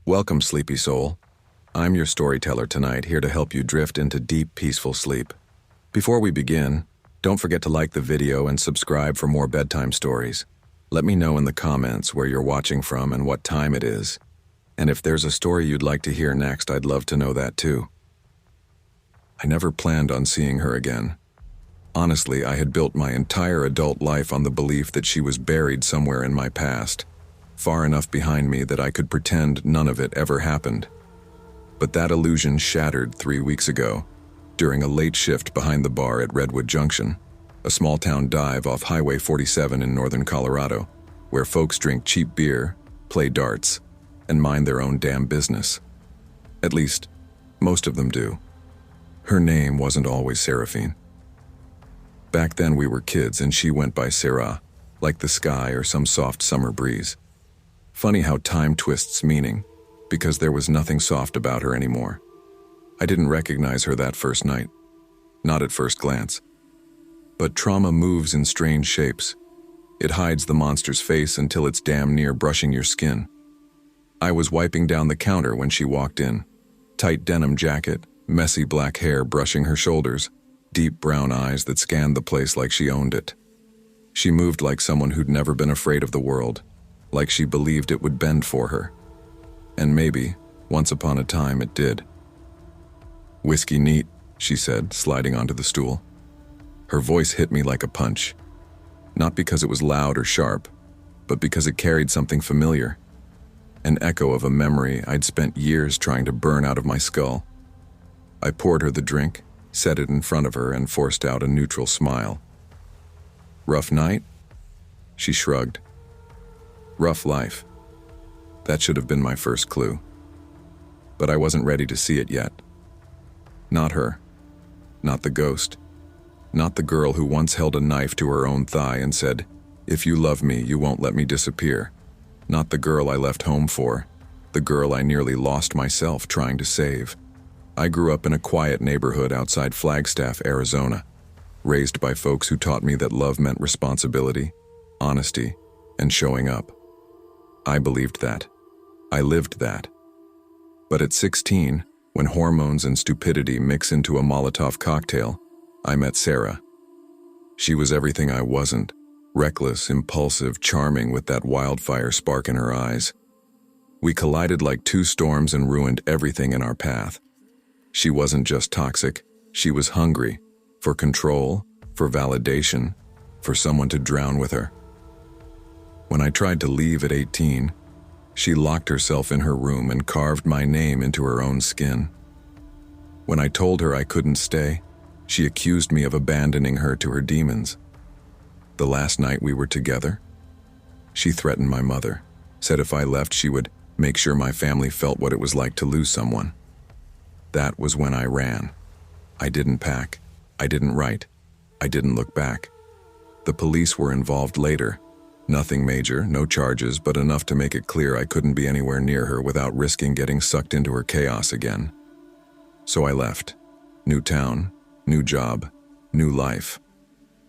Welcome, sleepy soul. I'm your storyteller tonight, here to help you drift into deep, peaceful sleep. Before we begin, don't forget to like the video and subscribe for more bedtime stories. Let me know in the comments where you're watching from and what time it is. And if there's a story you'd like to hear next, I'd love to know that too. I never planned on seeing her again. Honestly, I had built my entire adult life on the belief that she was buried somewhere in my past, far enough behind me that I could pretend none of it ever happened. But that illusion shattered 3 weeks ago, during a late shift behind the bar at Redwood Junction, a small-town dive off Highway 47 in northern Colorado, where folks drink cheap beer, play darts, and mind their own damn business. At least, most of them do. Her name wasn't always Seraphine. Back then we were kids and she went by Sarah, like the sky or some soft summer breeze. Funny how time twists meaning, because there was nothing soft about her anymore. I didn't recognize her that first night, not at first glance. But trauma moves in strange shapes. It hides the monster's face until it's damn near brushing your skin. I was wiping down the counter when she walked in. Tight denim jacket, messy black hair brushing her shoulders, deep brown eyes that scanned the place like she owned it. She moved like someone who'd never been afraid of the world, like she believed it would bend for her. And maybe, once upon a time, it did. "Whiskey neat," she said, sliding onto the stool. Her voice hit me like a punch. Not because it was loud or sharp, but because it carried something familiar. An echo of a memory I'd spent years trying to burn out of my skull. I poured her the drink, set it in front of her, and forced out a neutral smile. "Rough night?" She shrugged. "Rough life." That should have been my first clue. But I wasn't ready to see it yet. Not her. Not the ghost. Not the girl who once held a knife to her own thigh and said, "If you love me, you won't let me disappear." Not the girl I left home for. The girl I nearly lost myself trying to save. I grew up in a quiet neighborhood outside Flagstaff, Arizona, raised by folks who taught me that love meant responsibility, honesty, and showing up. I believed that. I lived that. But at 16, when hormones and stupidity mix into a Molotov cocktail, I met Sarah. She was everything I wasn't, reckless, impulsive, charming with that wildfire spark in her eyes. We collided like two storms and ruined everything in our path. She wasn't just toxic, she was hungry, for control, for validation, for someone to drown with her. When I tried to leave at 18, she locked herself in her room and carved my name into her own skin. When I told her I couldn't stay, she accused me of abandoning her to her demons. The last night we were together, she threatened my mother, said if I left she would make sure my family felt what it was like to lose someone. That was when I ran. I didn't pack, I didn't write, I didn't look back. The police were involved later. Nothing major, no charges, but enough to make it clear I couldn't be anywhere near her without risking getting sucked into her chaos again. So I left. New town, new job, new life.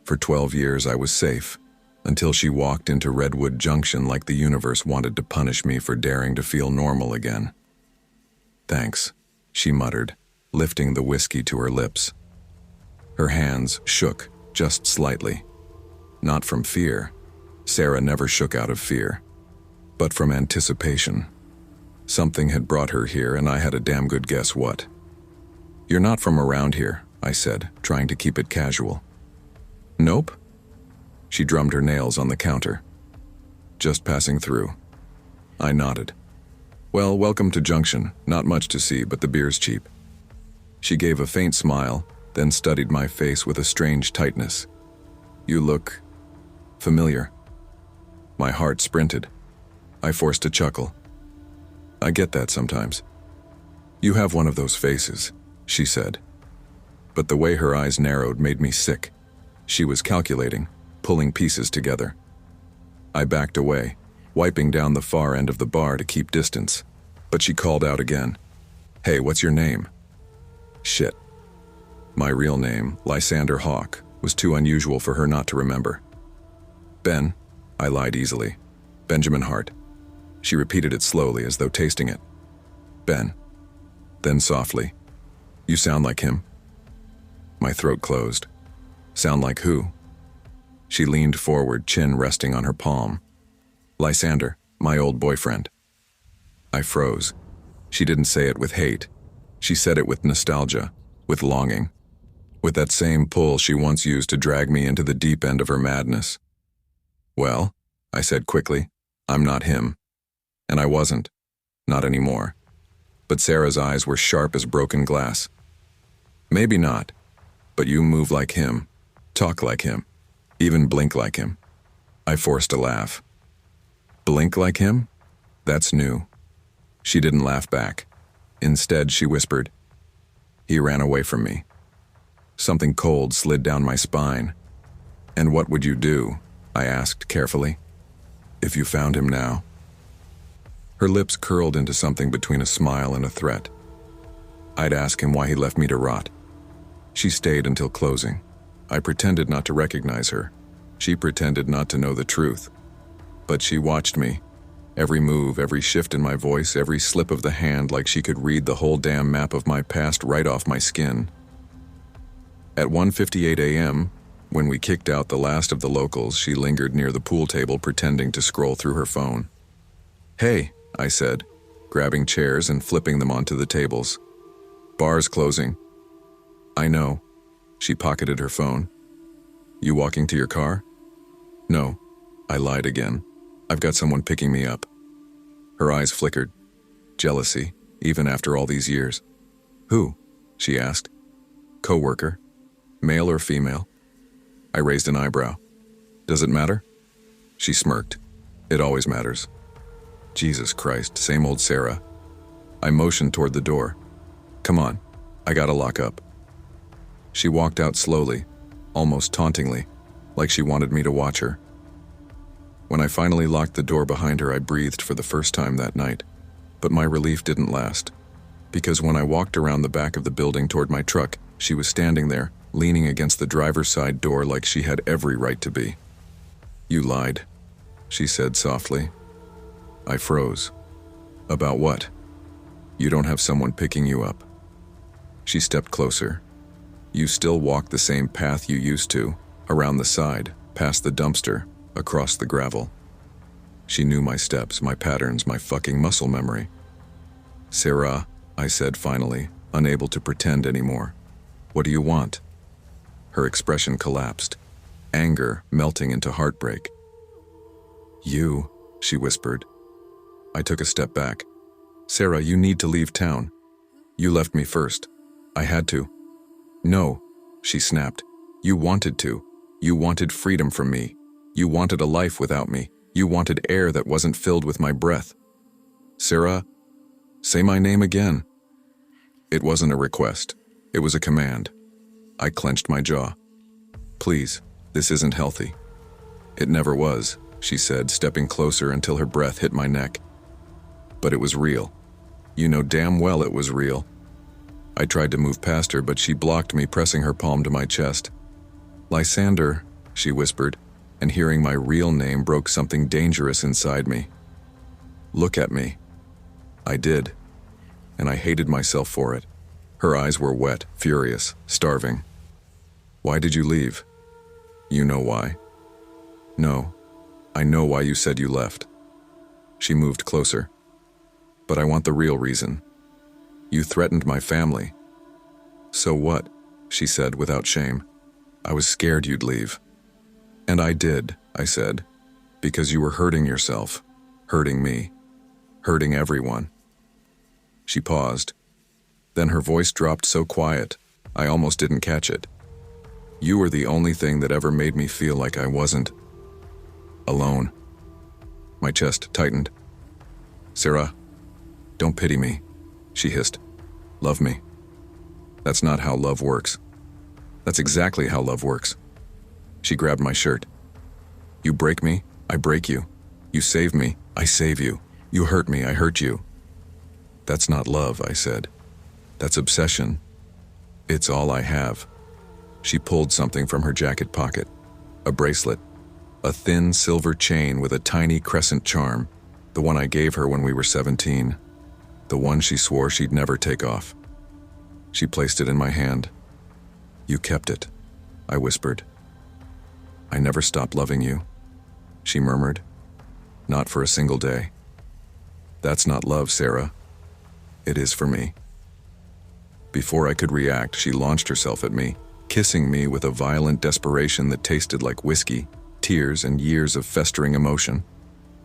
For 12 years I was safe, until she walked into Redwood Junction like the universe wanted to punish me for daring to feel normal again. "Thanks," she muttered, lifting the whiskey to her lips. Her hands shook, just slightly. Not from fear. Sarah never shook out of fear, but from anticipation. Something had brought her here, and I had a damn good guess what. "You're not from around here," I said, trying to keep it casual. "Nope." She drummed her nails on the counter. "Just passing through." I nodded. "Well, welcome to Junction. Not much to see, but the beer's cheap." She gave a faint smile, then studied my face with a strange tightness. "You look familiar." My heart sprinted. I forced a chuckle. "I get that sometimes." "You have one of those faces," she said. But the way her eyes narrowed made me sick. She was calculating, pulling pieces together. I backed away, wiping down the far end of the bar to keep distance. But she called out again. "Hey, what's your name?" Shit. My real name, Lysander Hawk, was too unusual for her not to remember. "Ben," I lied easily. "Benjamin Hart." She repeated it slowly as though tasting it. Ben. Then softly, "You sound like him." My throat closed. "Sound like who?" She leaned forward, chin resting on her palm. "Lysander, my old boyfriend." I froze. She didn't say it with hate. She said it with nostalgia, with longing, with that same pull she once used to drag me into the deep end of her madness. "Well," I said quickly, "I'm not him." And I wasn't. Not anymore. But Sarah's eyes were sharp as broken glass. "Maybe not, but you move like him, talk like him, even blink like him." I forced a laugh. "Blink like him? That's new." She didn't laugh back. Instead, she whispered, "He ran away from me." Something cold slid down my spine. "And what would you do?" I asked carefully. "If you found him now?" Her lips curled into something between a smile and a threat. "I'd ask him why he left me to rot." She stayed until closing. I pretended not to recognize her. She pretended not to know the truth. But she watched me. Every move, every shift in my voice, every slip of the hand, like she could read the whole damn map of my past right off my skin. At 1:58 a.m., when we kicked out the last of the locals, she lingered near the pool table pretending to scroll through her phone. "Hey," I said, grabbing chairs and flipping them onto the tables. "Bar's closing." "I know." She pocketed her phone. "You walking to your car?" "No." I lied again. "I've got someone picking me up." Her eyes flickered. Jealousy, even after all these years. "Who?" she asked. "Coworker. Male or female?" I raised an eyebrow. "Does it matter?" She smirked. "It always matters." Jesus Christ, same old Sarah. I motioned toward the door. "Come on, I gotta lock up." She walked out slowly, almost tauntingly, like she wanted me to watch her. When I finally locked the door behind her, I breathed for the first time that night. But my relief didn't last, because when I walked around the back of the building toward my truck, she was standing there, leaning against the driver's side door like she had every right to be. "You lied," she said softly. I froze. "About what?" "You don't have someone picking you up." She stepped closer. "You still walk the same path you used to, around the side, past the dumpster, across the gravel." She knew my steps, my patterns, my fucking muscle memory. "Sarah," I said finally, unable to pretend anymore. "What do you want?" Her expression collapsed, anger melting into heartbreak. "You," she whispered. I took a step back. "Sarah, you need to leave town. You left me first. I had to." "No," she snapped. "You wanted to. You wanted freedom from me. You wanted a life without me. You wanted air that wasn't filled with my breath." "Sarah, say my name again." It wasn't a request. It was a command. I clenched my jaw. "Please, this isn't healthy." "It never was," she said, stepping closer until her breath hit my neck. "But it was real. You know damn well it was real." I tried to move past her, but she blocked me, pressing her palm to my chest. "Lysander," she whispered, and hearing my real name broke something dangerous inside me. "Look at me." I did, and I hated myself for it. Her eyes were wet, furious, starving. "Why did you leave?" "You know why." "No, I know why you said you left." She moved closer. "But I want the real reason. You threatened my family." "So what?" she said without shame. "I was scared you'd leave." "And I did," I said, "because you were hurting yourself, hurting me, hurting everyone." She paused. Then her voice dropped so quiet, I almost didn't catch it. "You were the only thing that ever made me feel like I wasn't alone." My chest tightened. "Sarah, don't pity me," she hissed. "Love me." "That's not how love works." "That's exactly how love works." She grabbed my shirt. "You break me, I break you. You save me, I save you. You hurt me, I hurt you." "That's not love," I said. "That's obsession. It's all I have." She pulled something from her jacket pocket. A bracelet. A thin silver chain with a tiny crescent charm, the one I gave her when we were 17. the one she swore she'd never take off. She placed it in my hand. "You kept it," I whispered. "I never stopped loving you," she murmured. "Not for a single day." "That's not love, Sarah." "It is for me." Before I could react, she launched herself at me, kissing me with a violent desperation that tasted like whiskey, tears, and years of festering emotion.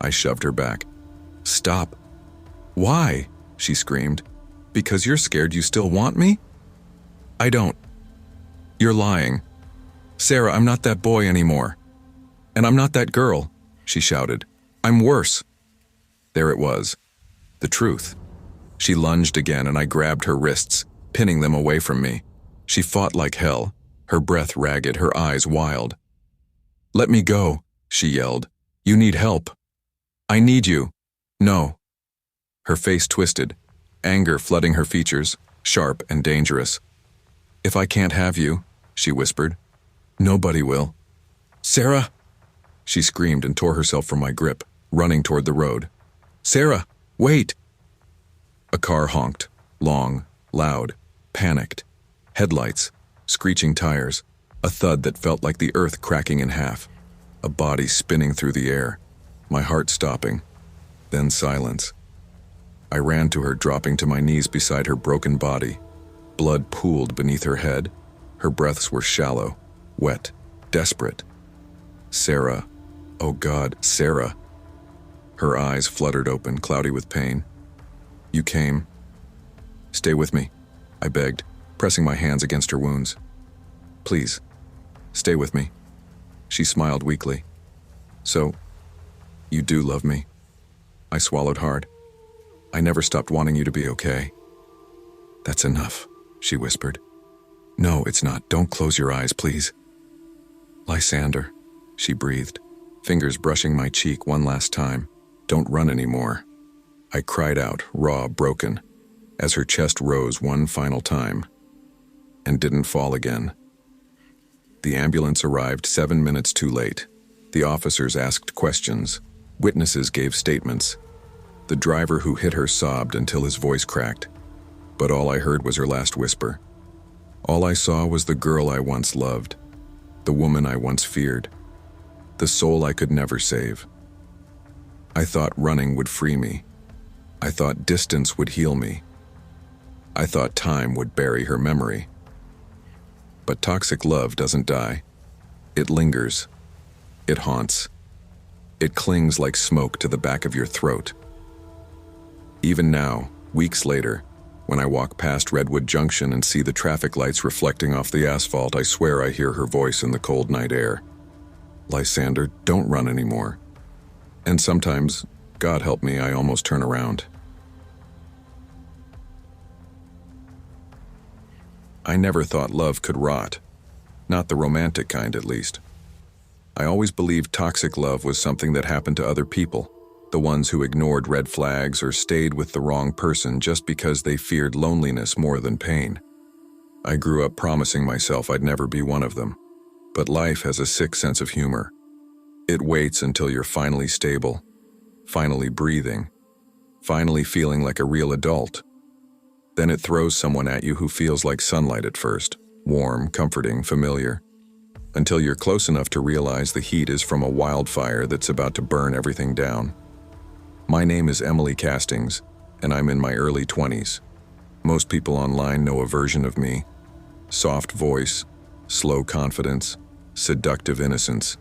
I shoved her back. "Stop." "Why?" she screamed. "Because you're scared you still want me?" "I don't." "You're lying. Sarah, I'm not that boy anymore. And I'm not that girl," she shouted. "I'm worse." There it was. The truth. She lunged again and I grabbed her wrists, pinning them away from me. She fought like hell, her breath ragged, her eyes wild. "Let me go," she yelled. "You need help." "I need you." "No." Her face twisted, anger flooding her features, sharp and dangerous. "If I can't have you," she whispered, "nobody will." "Sarah!" She screamed and tore herself from my grip, running toward the road. "Sarah, wait!" A car honked, long, loud, panicked. Headlights, screeching tires, a thud that felt like the earth cracking in half, a body spinning through the air, my heart stopping, then silence. I ran to her, dropping to my knees beside her broken body. Blood pooled beneath her head. Her breaths were shallow, wet, desperate. "Sarah, oh God, Sarah." Her eyes fluttered open, cloudy with pain. "You came." "Stay with me," I begged, pressing my hands against her wounds. "Please, stay with me." She smiled weakly. "So, you do love me?" I swallowed hard. "I never stopped wanting you to be okay." "That's enough," she whispered. "No, it's not. Don't close your eyes, please." "Lysander," she breathed, fingers brushing my cheek one last time. "Don't run anymore." I cried out, raw, broken, as her chest rose one final time, and didn't fall again. The ambulance arrived 7 minutes too late. The officers asked questions. Witnesses gave statements. The driver who hit her sobbed until his voice cracked, but all I heard was her last whisper. All I saw was the girl I once loved, the woman I once feared, the soul I could never save. I thought running would free me. I thought distance would heal me. I thought time would bury her memory. But toxic love doesn't die. It lingers. It haunts. It clings like smoke to the back of your throat. Even now, weeks later, when I walk past Redwood Junction and see the traffic lights reflecting off the asphalt, I swear I hear her voice in the cold night air. "Lysander, don't run anymore." And sometimes, God help me, I almost turn around. I never thought love could rot. Not the romantic kind, at least. I always believed toxic love was something that happened to other people, the ones who ignored red flags or stayed with the wrong person just because they feared loneliness more than pain. I grew up promising myself I'd never be one of them. But life has a sick sense of humor. It waits until you're finally stable, finally breathing, finally feeling like a real adult. Then it throws someone at you who feels like sunlight at first, warm, comforting, familiar, until you're close enough to realize the heat is from a wildfire that's about to burn everything down. My name is Emily Castings, and I'm in my early 20s. Most people online know a version of me. Soft voice, slow confidence, seductive innocence.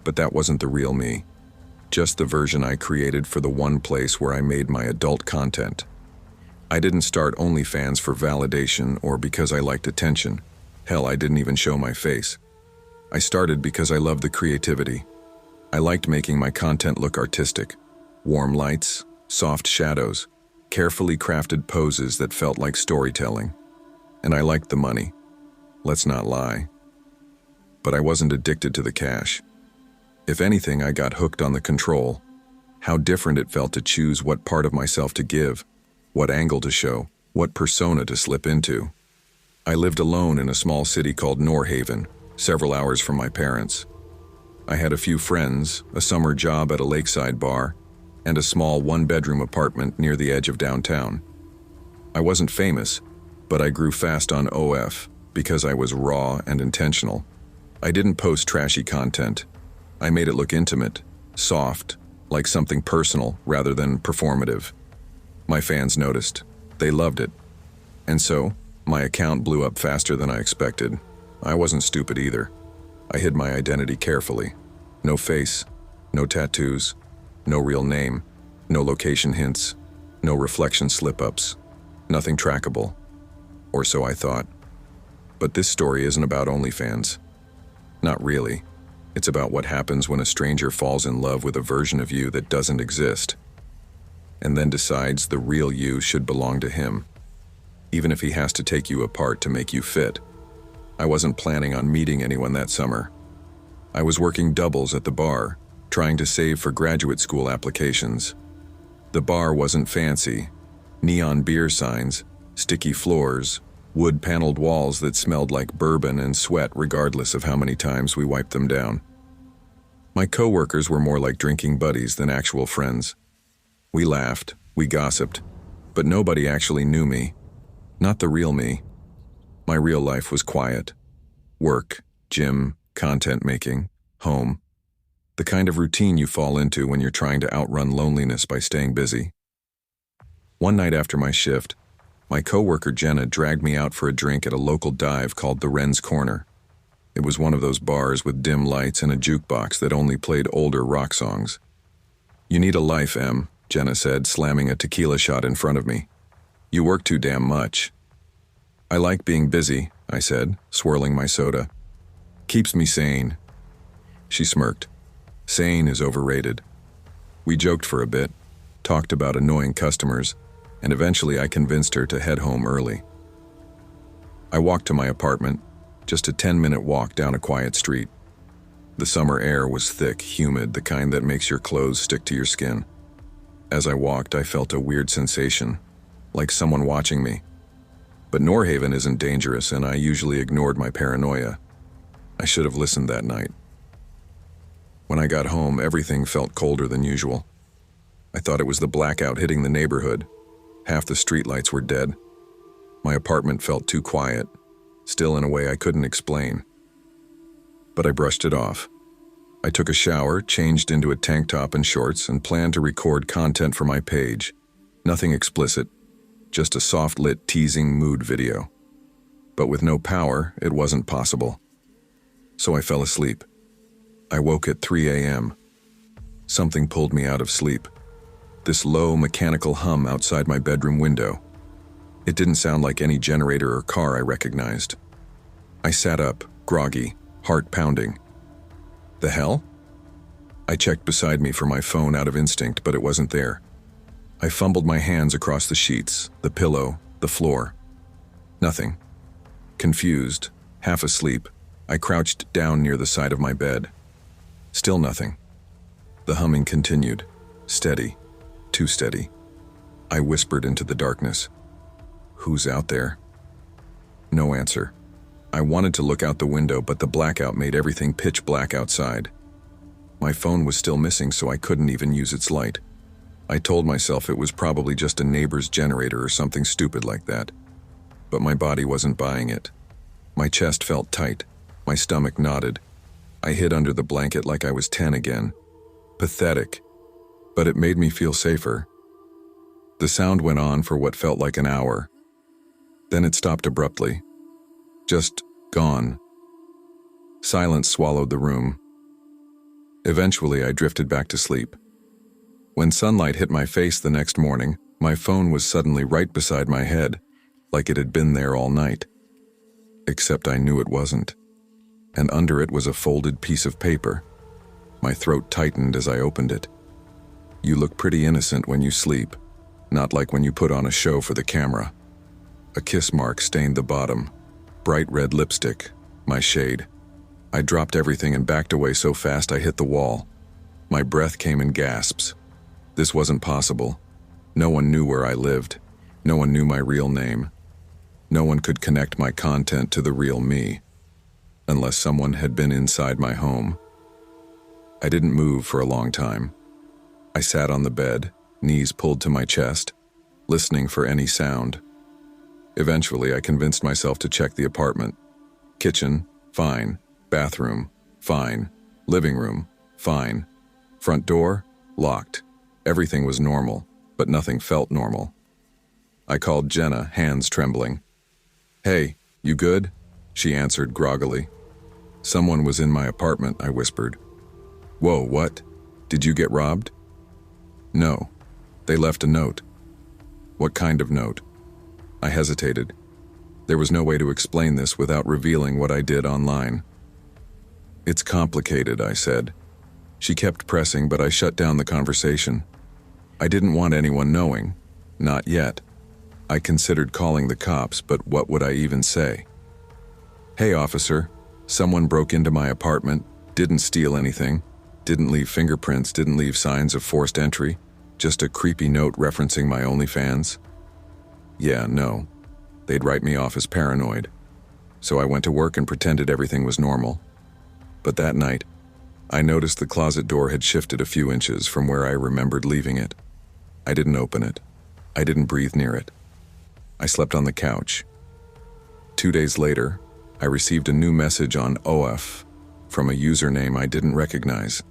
But that wasn't the real me. Just the version I created for the one place where I made my adult content. I didn't start OnlyFans for validation or because I liked attention. Hell, I didn't even show my face. I started because I loved the creativity. I liked making my content look artistic. Warm lights, soft shadows, carefully crafted poses that felt like storytelling. And I liked the money. Let's not lie. But I wasn't addicted to the cash. If anything, I got hooked on the control. How different it felt to choose what part of myself to give, what angle to show, what persona to slip into. I lived alone in a small city called Norhaven, several hours from my parents. I had a few friends, a summer job at a lakeside bar, and a small one-bedroom apartment near the edge of downtown. I wasn't famous, but I grew fast on OF because I was raw and intentional. I didn't post trashy content. I made it look intimate, soft, like something personal rather than performative. My fans noticed. They loved it. And so, my account blew up faster than I expected. I wasn't stupid either. I hid my identity carefully. No face, no tattoos, no real name, no location hints, no reflection slip-ups, nothing trackable. Or so I thought. But this story isn't about OnlyFans. Not really. It's about what happens when a stranger falls in love with a version of you that doesn't exist, and then decides the real you should belong to him, even if he has to take you apart to make you fit. I wasn't planning on meeting anyone that summer. I was working doubles at the bar, trying to save for graduate school applications. The bar wasn't fancy. Neon beer signs, sticky floors, wood-paneled walls that smelled like bourbon and sweat regardless of how many times we wiped them down. My coworkers were more like drinking buddies than actual friends. We laughed, we gossiped, but nobody actually knew me. Not the real me. My real life was quiet. Work, gym, content making, home. The kind of routine you fall into when you're trying to outrun loneliness by staying busy. One night after my shift, my coworker Jenna dragged me out for a drink at a local dive called the Wren's Corner. It was one of those bars with dim lights and a jukebox that only played older rock songs. "You need a life, Em," Jenna said, slamming a tequila shot in front of me. "You work too damn much." "I like being busy," I said, swirling my soda. "Keeps me sane." She smirked. Sane is overrated. We joked for a bit, talked about annoying customers, and eventually I convinced her to head home early. I walked to my apartment, just a 10-minute walk down a quiet street. The summer air was thick, humid, the kind that makes your clothes stick to your skin. As I walked, I felt a weird sensation, like someone watching me. But Norhaven isn't dangerous, and I usually ignored my paranoia. I should have listened that night. When I got home, everything felt colder than usual. I thought it was the blackout hitting the neighborhood. Half the streetlights were dead. My apartment felt too quiet, still in a way I couldn't explain. But I brushed it off. I took a shower, changed into a tank top and shorts, and planned to record content for my page. Nothing explicit, just a soft-lit teasing mood video. But with no power, it wasn't possible. So I fell asleep. I woke at 3 a.m. Something pulled me out of sleep. This low, mechanical hum outside my bedroom window. It didn't sound like any generator or car I recognized. I sat up, groggy, heart pounding. The hell? I checked beside me for my phone out of instinct, but it wasn't there. I fumbled my hands across the sheets, the pillow, the floor. Nothing. Confused, half asleep, I crouched down near the side of my bed. Still nothing. The humming continued, steady, too steady. I whispered into the darkness. "Who's out there?" No answer. I wanted to look out the window, but the blackout made everything pitch black outside. My phone was still missing, so I couldn't even use its light. I told myself it was probably just a neighbor's generator or something stupid like that. But my body wasn't buying it. My chest felt tight. My stomach knotted. I hid under the blanket like I was 10 again. Pathetic. But it made me feel safer. The sound went on for what felt like an hour. Then it stopped abruptly. Just gone. Silence swallowed the room. Eventually, I drifted back to sleep. When sunlight hit my face the next morning, my phone was suddenly right beside my head, like it had been there all night. Except I knew it wasn't. And under it was a folded piece of paper. My throat tightened as I opened it. "You look pretty innocent when you sleep, not like when you put on a show for the camera." A kiss mark stained the bottom. Bright red lipstick, my shade. I dropped everything and backed away so fast I hit the wall. My breath came in gasps. This wasn't possible. No one knew where I lived. No one knew my real name. No one could connect my content to the real me, unless someone had been inside my home. I didn't move for a long time. I sat on the bed, knees pulled to my chest, listening for any sound. Eventually, I convinced myself to check the apartment. Kitchen, fine. Bathroom, fine. Living room, fine. Front door, locked. Everything was normal, but nothing felt normal. I called Jenna, hands trembling. "Hey, you good?" She answered groggily. "Someone was in my apartment," I whispered. "Whoa, what? Did you get robbed?" "No. They left a note." "What kind of note?" I hesitated. There was no way to explain this without revealing what I did online. "It's complicated," I said. She kept pressing, but I shut down the conversation. I didn't want anyone knowing. Not yet. I considered calling the cops, but what would I even say? "Hey, officer. Someone broke into my apartment, didn't steal anything, didn't leave fingerprints, didn't leave signs of forced entry, just a creepy note referencing my OnlyFans." Yeah, no. They'd write me off as paranoid. So I went to work and pretended everything was normal. But that night, I noticed the closet door had shifted a few inches from where I remembered leaving it. I didn't open it. I didn't breathe near it. I slept on the couch. 2 days later, I received a new message on OF from a username I didn't recognize.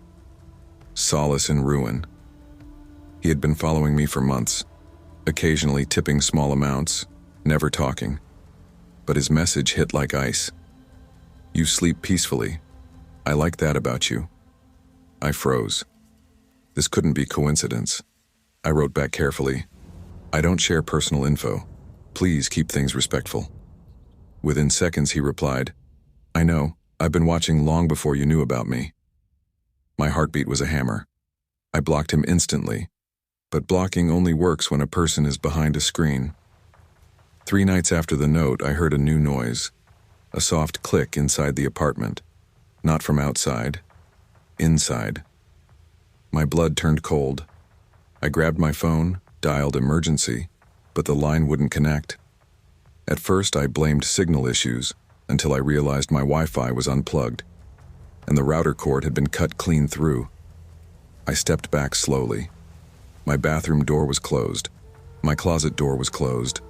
Solace in Ruin. He had been following me for months, occasionally tipping small amounts, never talking. But his message hit like ice. "You sleep peacefully. I like that about you." I froze. This couldn't be coincidence. I wrote back carefully, "I don't share personal info. Please keep things respectful." Within seconds he replied, "I know. I've been watching long before you knew about me." My heartbeat was a hammer. I blocked him instantly. But blocking only works when a person is behind a screen. 3 nights after the note, I heard a new noise. A soft click inside the apartment. Not from outside. Inside. My blood turned cold. I grabbed my phone, dialed emergency, but the line wouldn't connect. At first, I blamed signal issues until I realized my Wi-Fi was unplugged, and the router cord had been cut clean through. I stepped back slowly. My bathroom door was closed. My closet door was closed.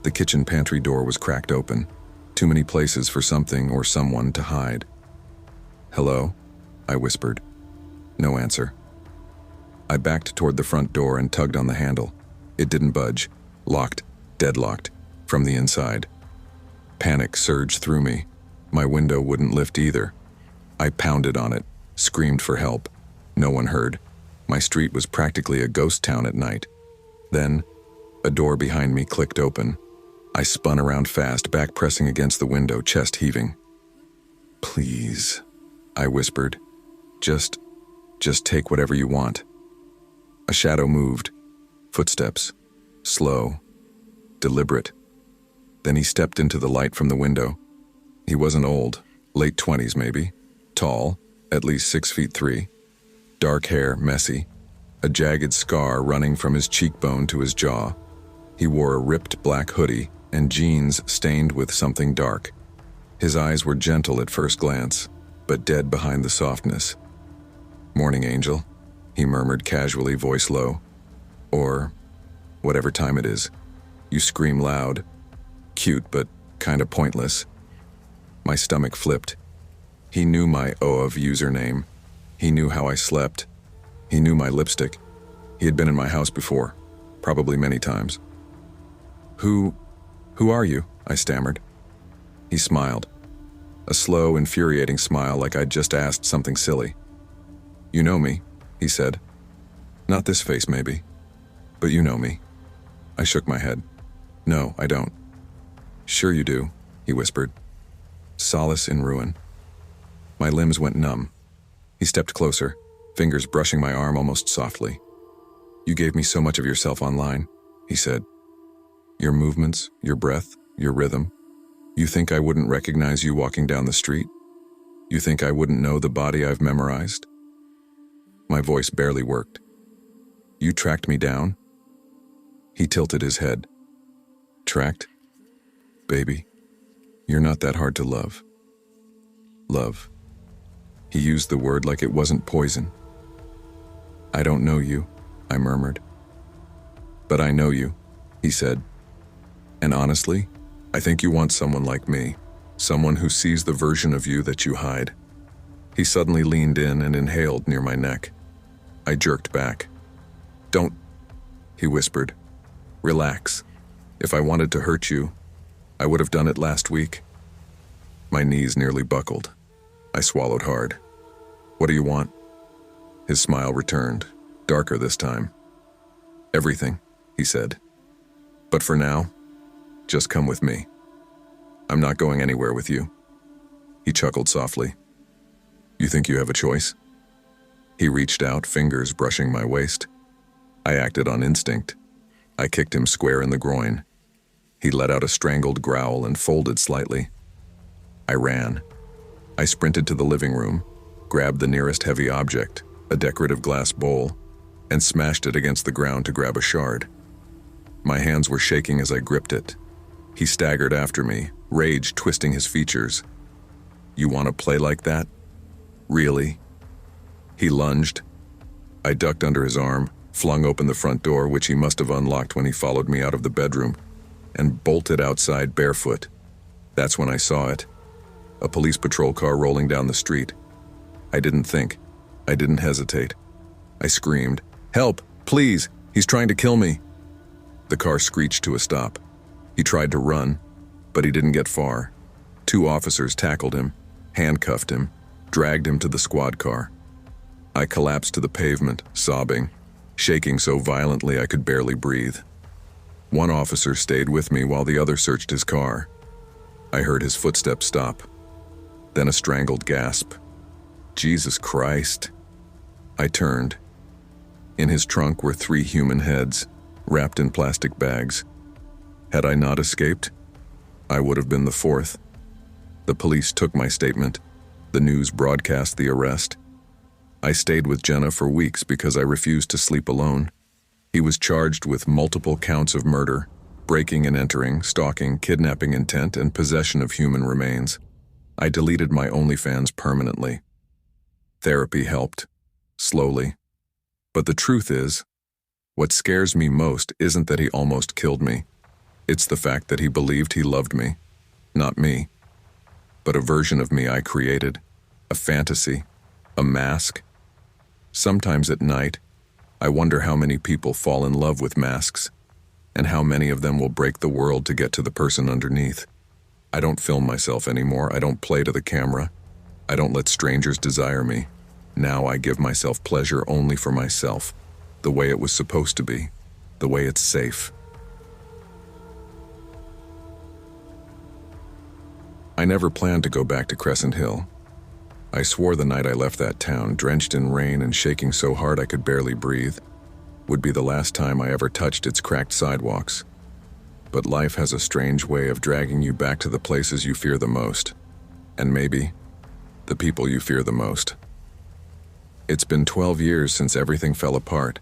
The kitchen pantry door was cracked open. Too many places for something or someone to hide. "Hello?" I whispered. No answer. I backed toward the front door and tugged on the handle. It didn't budge. Locked, deadlocked, from the inside. Panic surged through me. My window wouldn't lift either. I pounded on it, screamed for help. No one heard. My street was practically a ghost town at night. Then, a door behind me clicked open. I spun around fast, back pressing against the window, chest heaving. "Please," I whispered. Just take whatever you want." A shadow moved. Footsteps. Slow. Deliberate. Then he stepped into the light from the window. He wasn't old, late 20s maybe. Tall, at least 6'3". Dark hair, messy. A jagged scar running from his cheekbone to his jaw. He wore a ripped black hoodie and jeans stained with something dark. His eyes were gentle at first glance, but dead behind the softness. "Morning, Angel," he murmured casually, voice low. "Or whatever time it is. You scream loud. Cute, but kinda pointless." My stomach flipped. He knew my OF username. He knew how I slept. He knew my lipstick. He had been in my house before, probably many times. Who are you?" I stammered. He smiled. A slow, infuriating smile like I'd just asked something silly. "You know me," he said. "Not this face, maybe. But you know me." I shook my head. "No, I don't." "Sure you do," he whispered. "Solace in Ruin." My limbs went numb. He stepped closer, fingers brushing my arm almost softly. "You gave me so much of yourself online," he said. "Your movements, your breath, your rhythm. You think I wouldn't recognize you walking down the street? You think I wouldn't know the body I've memorized?" My voice barely worked. "You tracked me down?" He tilted his head. "Tracked? Baby, you're not that hard to love." Love. He used the word like it wasn't poison. "I don't know you. I murmured. "But I know you," he said. "And honestly, I think you want someone like me, someone who sees the version of you that you hide." He suddenly leaned in and inhaled near my neck. I jerked back. "Don't," he whispered. "Relax. If I wanted to hurt you, I would have done it last week." My knees nearly buckled. I swallowed hard. "What do you want?" His smile returned, darker this time. "Everything," he said. "But for now, just come with me. I'm not going anywhere with you." He chuckled softly. "You think you have a choice?" He reached out, fingers brushing my waist. I acted on instinct. I kicked him square in the groin. He let out a strangled growl and folded slightly. I ran. I sprinted to the living room, grabbed the nearest heavy object, a decorative glass bowl, and smashed it against the ground to grab a shard. My hands were shaking as I gripped it. He staggered after me, rage twisting his features. "You want to play like that? Really?" He lunged. I ducked under his arm, flung open the front door, which he must have unlocked when he followed me out of the bedroom, and bolted outside barefoot. That's when I saw it. A police patrol car rolling down the street. I didn't think. I didn't hesitate. I screamed, "Help, please, he's trying to kill me." The car screeched to a stop. He tried to run, but he didn't get far. 2 officers tackled him, handcuffed him, dragged him to the squad car. I collapsed to the pavement, sobbing, shaking so violently I could barely breathe. One officer stayed with me while the other searched his car. I heard his footsteps stop, then a strangled gasp. Jesus Christ. I turned. In his trunk were 3 human heads, wrapped in plastic bags. Had I not escaped, I would have been the 4th. The police took my statement. The news broadcast the arrest. I stayed with Jenna for weeks because I refused to sleep alone. He was charged with multiple counts of murder, breaking and entering, stalking, kidnapping intent, and possession of human remains. I deleted my OnlyFans permanently. Therapy helped, slowly. But the truth is, what scares me most isn't that he almost killed me. It's the fact that he believed he loved me. Not me, but a version of me I created, a fantasy, a mask. Sometimes at night, I wonder how many people fall in love with masks, and how many of them will break the world to get to the person underneath. I don't film myself anymore. I don't play to the camera. I don't let strangers desire me. Now I give myself pleasure only for myself, the way it was supposed to be, the way it's safe. I never planned to go back to Crescent Hill. I swore the night I left that town, drenched in rain and shaking so hard I could barely breathe, would be the last time I ever touched its cracked sidewalks. But life has a strange way of dragging you back to the places you fear the most, and maybe the people you fear the most. It's been 12 years since everything fell apart,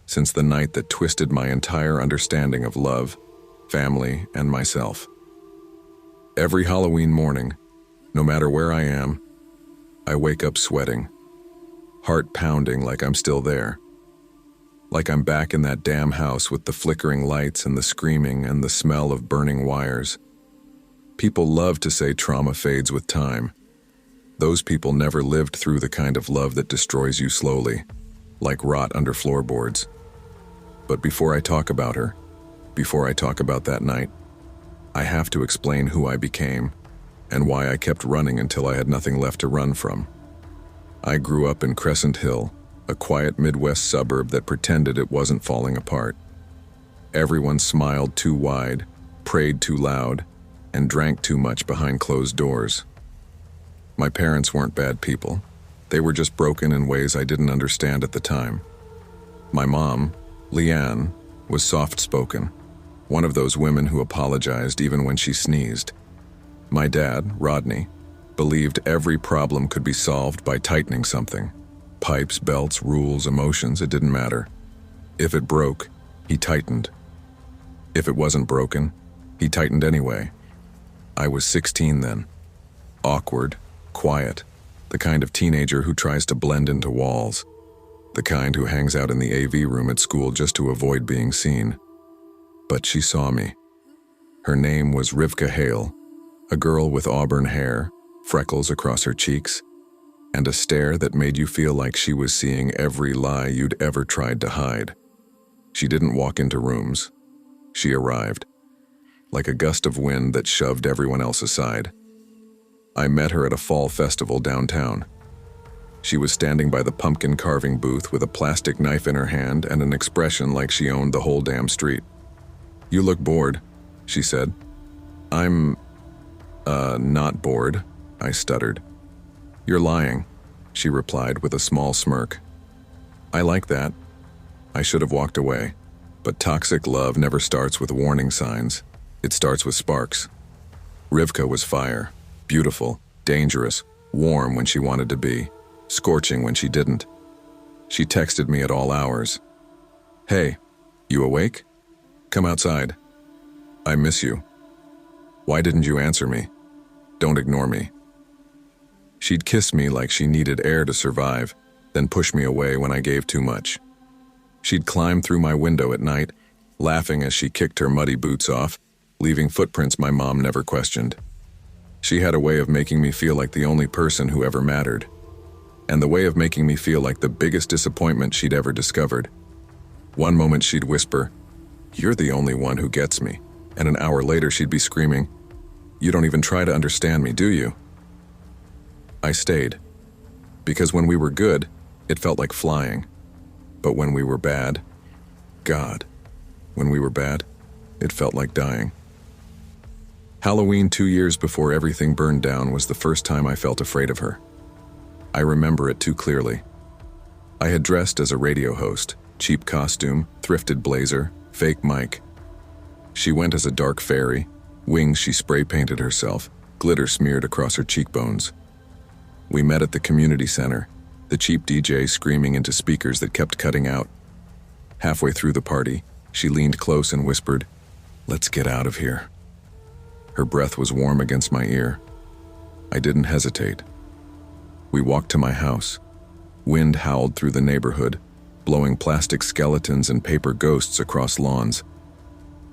since the night that twisted my entire understanding of love, family, and myself. Every Halloween morning, no matter where I am, I wake up sweating, heart pounding like I'm still there. Like I'm back in that damn house with the flickering lights and the screaming and the smell of burning wires. People love to say trauma fades with time. Those people never lived through the kind of love that destroys you slowly, like rot under floorboards. But before I talk about her, before I talk about that night, I have to explain who I became and why I kept running until I had nothing left to run from. I grew up in Crescent Hill, a quiet Midwest suburb that pretended it wasn't falling apart. Everyone smiled too wide, prayed too loud, and drank too much behind closed doors. My parents weren't bad people. They were just broken in ways I didn't understand at the time. My mom, Leanne, was soft-spoken, one of those women who apologized even when she sneezed. My dad, Rodney, believed every problem could be solved by tightening something. Pipes, belts, rules, emotions, it didn't matter. If it broke, he tightened. If it wasn't broken, he tightened anyway. I was 16 then. Awkward, quiet, the kind of teenager who tries to blend into walls. the kind who hangs out in the AV room at school just to avoid being seen. But she saw me. Her name was Rivka Hale, a girl with auburn hair, freckles across her cheeks, and a stare that made you feel like she was seeing every lie you'd ever tried to hide. She didn't walk into rooms. She arrived, like a gust of wind that shoved everyone else aside. I met her at a fall festival downtown. She was standing by the pumpkin carving booth with a plastic knife in her hand and an expression like she owned the whole damn street. "You look bored," she said. "I'm, not bored," I stuttered. "You're lying," she replied with a small smirk. "I like that." I should have walked away, but toxic love never starts with warning signs. It starts with sparks. Rivka was fire, beautiful, dangerous, warm when she wanted to be, scorching when she didn't. She texted me at all hours. "Hey, you awake? Come outside. I miss you. Why didn't you answer me? Don't ignore me." She'd kiss me like she needed air to survive, then push me away when I gave too much. She'd climb through my window at night, laughing as she kicked her muddy boots off, leaving footprints my mom never questioned. She had a way of making me feel like the only person who ever mattered, and the way of making me feel like the biggest disappointment she'd ever discovered. One moment she'd whisper, "You're the only one who gets me," and an hour later she'd be screaming, "You don't even try to understand me, do you?" I stayed, because when we were good, it felt like flying. But when we were bad, God, when we were bad, it felt like dying. Halloween 2 years before everything burned down was the first time I felt afraid of her. I remember it too clearly. I had dressed as a radio host, cheap costume, thrifted blazer, fake mic. She went as a dark fairy, wings she spray-painted herself, glitter smeared across her cheekbones. We met at the community center, the cheap DJ screaming into speakers that kept cutting out. Halfway through the party, she leaned close and whispered, "Let's get out of here." Her breath was warm against my ear. I didn't hesitate. We walked to my house. Wind howled through the neighborhood, blowing plastic skeletons and paper ghosts across lawns.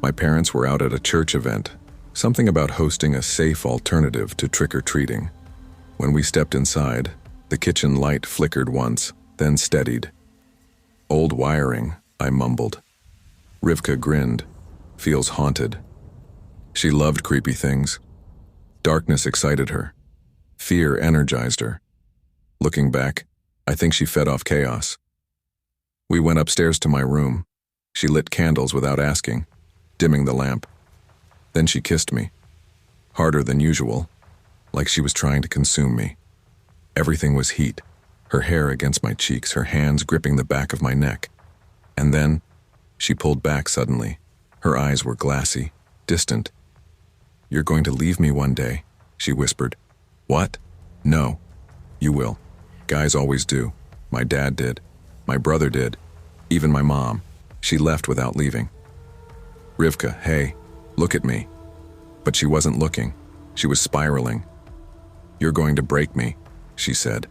My parents were out at a church event, something about hosting a safe alternative to trick-or-treating. When we stepped inside, the kitchen light flickered once, then steadied. "Old wiring," I mumbled. Rivka grinned. "Feels haunted." She loved creepy things. Darkness excited her. Fear energized her. Looking back, I think she fed off chaos. We went upstairs to my room. She lit candles without asking, dimming the lamp. Then she kissed me, harder than usual, like she was trying to consume me. Everything was heat, her hair against my cheeks, her hands gripping the back of my neck. And then, she pulled back suddenly. Her eyes were glassy, distant. "You're going to leave me one day," she whispered. "What? No. You will. Guys always do. My dad did. My brother did. Even my mom. She left without leaving." "Rivka, hey, look at me." But she wasn't looking. She was spiraling. "You're going to break me," she said.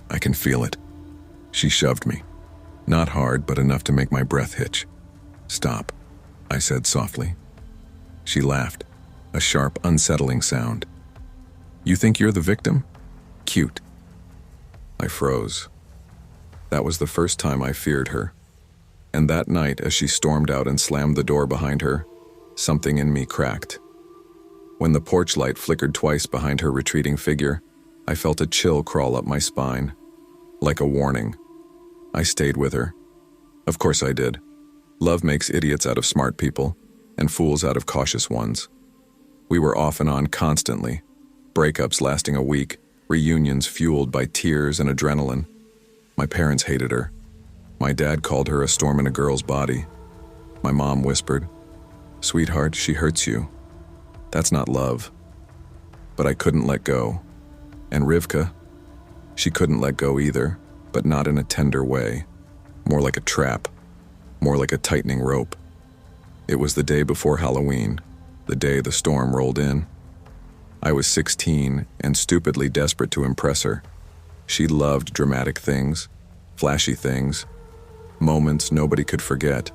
"I can feel it." She shoved me. Not hard, but enough to make my breath hitch. "Stop," I said softly. She laughed, a sharp, unsettling sound. "You think you're the victim? Cute." I froze. That was the first time I feared her. And that night, as she stormed out and slammed the door behind her, something in me cracked. When the porch light flickered twice behind her retreating figure, I felt a chill crawl up my spine, like a warning. I stayed with her. Of course I did. Love makes idiots out of smart people, and fools out of cautious ones. We were off and on constantly, breakups lasting a week, reunions fueled by tears and adrenaline. My parents hated her. My dad called her a storm in a girl's body. My mom whispered, "Sweetheart, she hurts you. That's not love." But I couldn't let go. And Rivka, she couldn't let go either, but not in a tender way. More like a trap. More like a tightening rope. It was the day before Halloween, the day the storm rolled in. I was 16 and stupidly desperate to impress her. She loved dramatic things. flashy things, moments nobody could forget.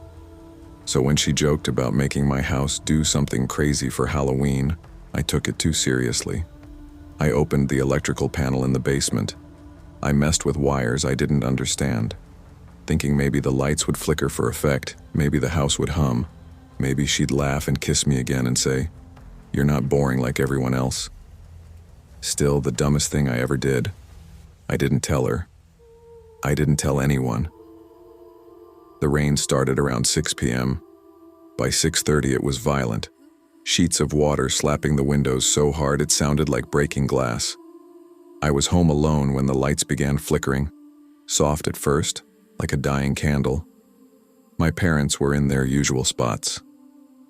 So when she joked about making my house do something crazy for Halloween, I took it too seriously. I opened the electrical panel in the basement. I messed with wires I didn't understand, thinking maybe the lights would flicker for effect, maybe the house would hum, maybe she'd laugh and kiss me again and say, "You're not boring like everyone else." Still, the dumbest thing I ever did. I didn't tell her. I didn't tell anyone. The rain started around 6 p.m. By 6:30 it was violent. Sheets of water slapping the windows so hard it sounded like breaking glass. I was home alone when the lights began flickering, soft at first, like a dying candle. My parents were in their usual spots.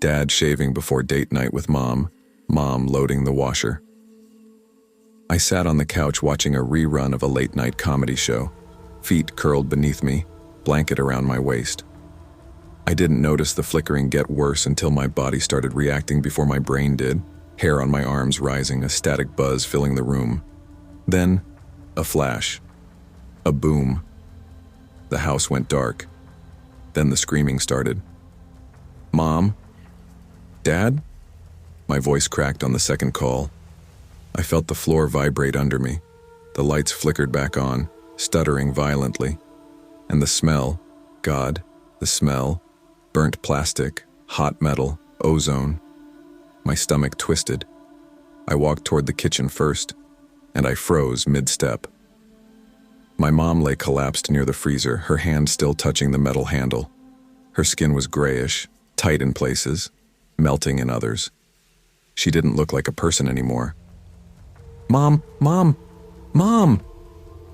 Dad shaving before date night with Mom loading the washer. I sat on the couch watching a rerun of a late-night comedy show, feet curled beneath me, blanket around my waist. I didn't notice the flickering get worse until my body started reacting before my brain did, hair on my arms rising, a static buzz filling the room. Then, a flash. A boom. The house went dark. Then the screaming started. "Mom? Dad?" My voice cracked on the second call. I felt the floor vibrate under me. The lights flickered back on, stuttering violently. And the smell, God, the smell, burnt plastic, hot metal, ozone. My stomach twisted. I walked toward the kitchen first, and I froze mid-step. My mom lay collapsed near the freezer, her hand still touching the metal handle. Her skin was grayish, tight in places, melting in others. She didn't look like a person anymore. "Mom, Mom, Mom!"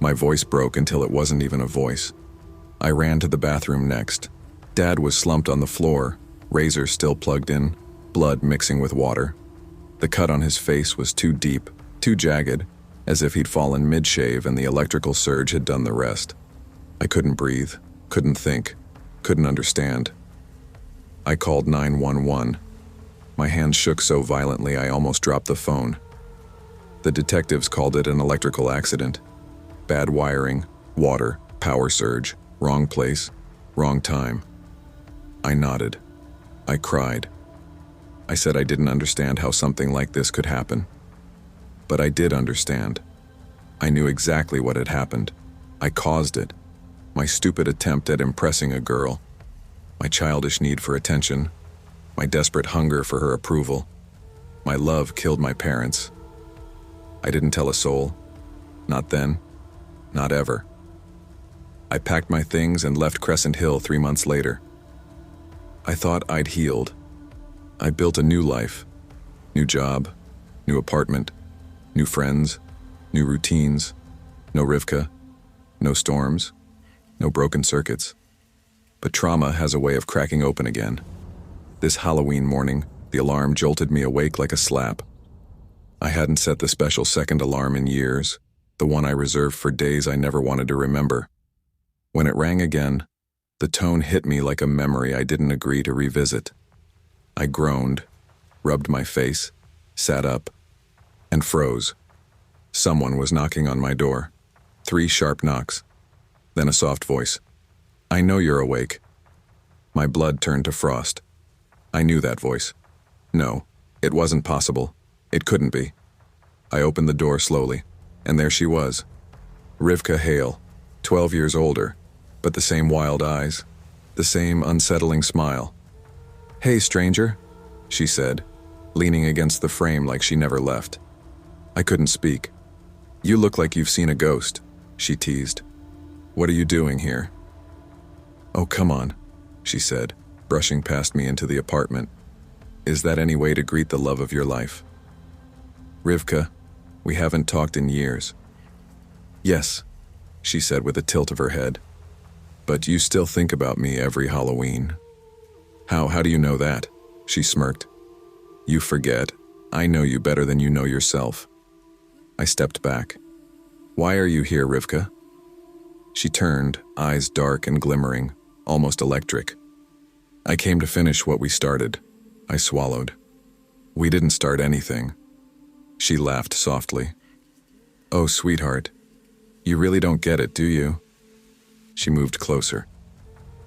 My voice broke until it wasn't even a voice. I ran to the bathroom next. Dad was slumped on the floor, razor still plugged in, blood mixing with water. The cut on his face was too deep, too jagged, as if he'd fallen mid-shave and the electrical surge had done the rest. I couldn't breathe, couldn't think, couldn't understand. I called 911. My hands shook so violently I almost dropped the phone. The detectives called it an electrical accident. Bad wiring, water, power surge, wrong place, wrong time. I nodded. I cried. I said I didn't understand how something like this could happen. But I did understand. I knew exactly what had happened. I caused it. My stupid attempt at impressing a girl. My childish need for attention. My desperate hunger for her approval. My love killed my parents. I didn't tell a soul. Not then. Not ever. I packed my things and left Crescent Hill 3 months later. I thought I'd healed. I built a new life. New job. New apartment. New friends. New routines. No Rivka. No storms. No broken circuits. But trauma has a way of cracking open again. This Halloween morning, the alarm jolted me awake like a slap. I hadn't set the special second alarm in years, the one I reserved for days I never wanted to remember. When it rang again, the tone hit me like a memory I didn't agree to revisit. I groaned, rubbed my face, sat up, and froze. Someone was knocking on my door. 3 sharp knocks. Then a soft voice. "I know you're awake." My blood turned to frost. I knew that voice. No, it wasn't possible. It couldn't be. I opened the door slowly, and there she was. Rivka Hale, 12 years older, but the same wild eyes, the same unsettling smile. "Hey, stranger," she said, leaning against the frame like she never left. I couldn't speak. "You look like you've seen a ghost," she teased. "What are you doing here?" "Oh, come on," she said, brushing past me into the apartment. "Is that any way to greet the love of your life?" "Rivka, we haven't talked in years." "Yes," she said with a tilt of her head. "But you still think about me every Halloween." How do you know that?" She smirked. "You forget. I know you better than you know yourself." I stepped back. "Why are you here, Rivka?" She turned, eyes dark and glimmering, almost electric. "I came to finish what we started." I swallowed. "We didn't start anything." She laughed softly. "Oh, sweetheart, you really don't get it, do you?" She moved closer.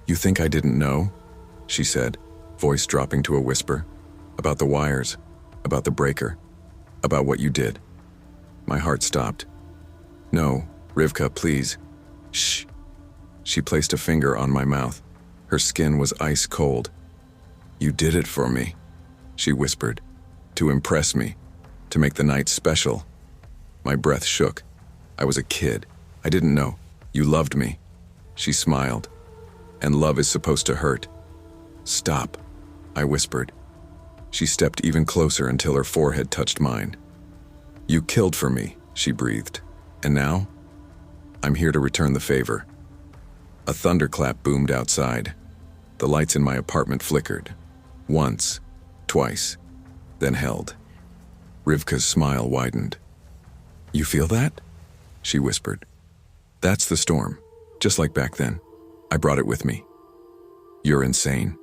"You think I didn't know?" she said, voice dropping to a whisper. "About the wires, about the breaker, about what you did." My heart stopped. "No, Rivka, please." "Shh." She placed a finger on my mouth. Her skin was ice cold. "You did it for me," she whispered. "To impress me, to make the night special." My breath shook. I was a kid. I didn't know. "You loved me." She smiled. "And love is supposed to hurt." "Stop," I whispered. She stepped even closer until her forehead touched mine. "You killed for me," she breathed. "And now? I'm here to return the favor." A thunderclap boomed outside. The lights in my apartment flickered. Once, twice, then held. Rivka's smile widened. "You feel that?" she whispered. "That's the storm, just like back then. I brought it with me." "You're insane."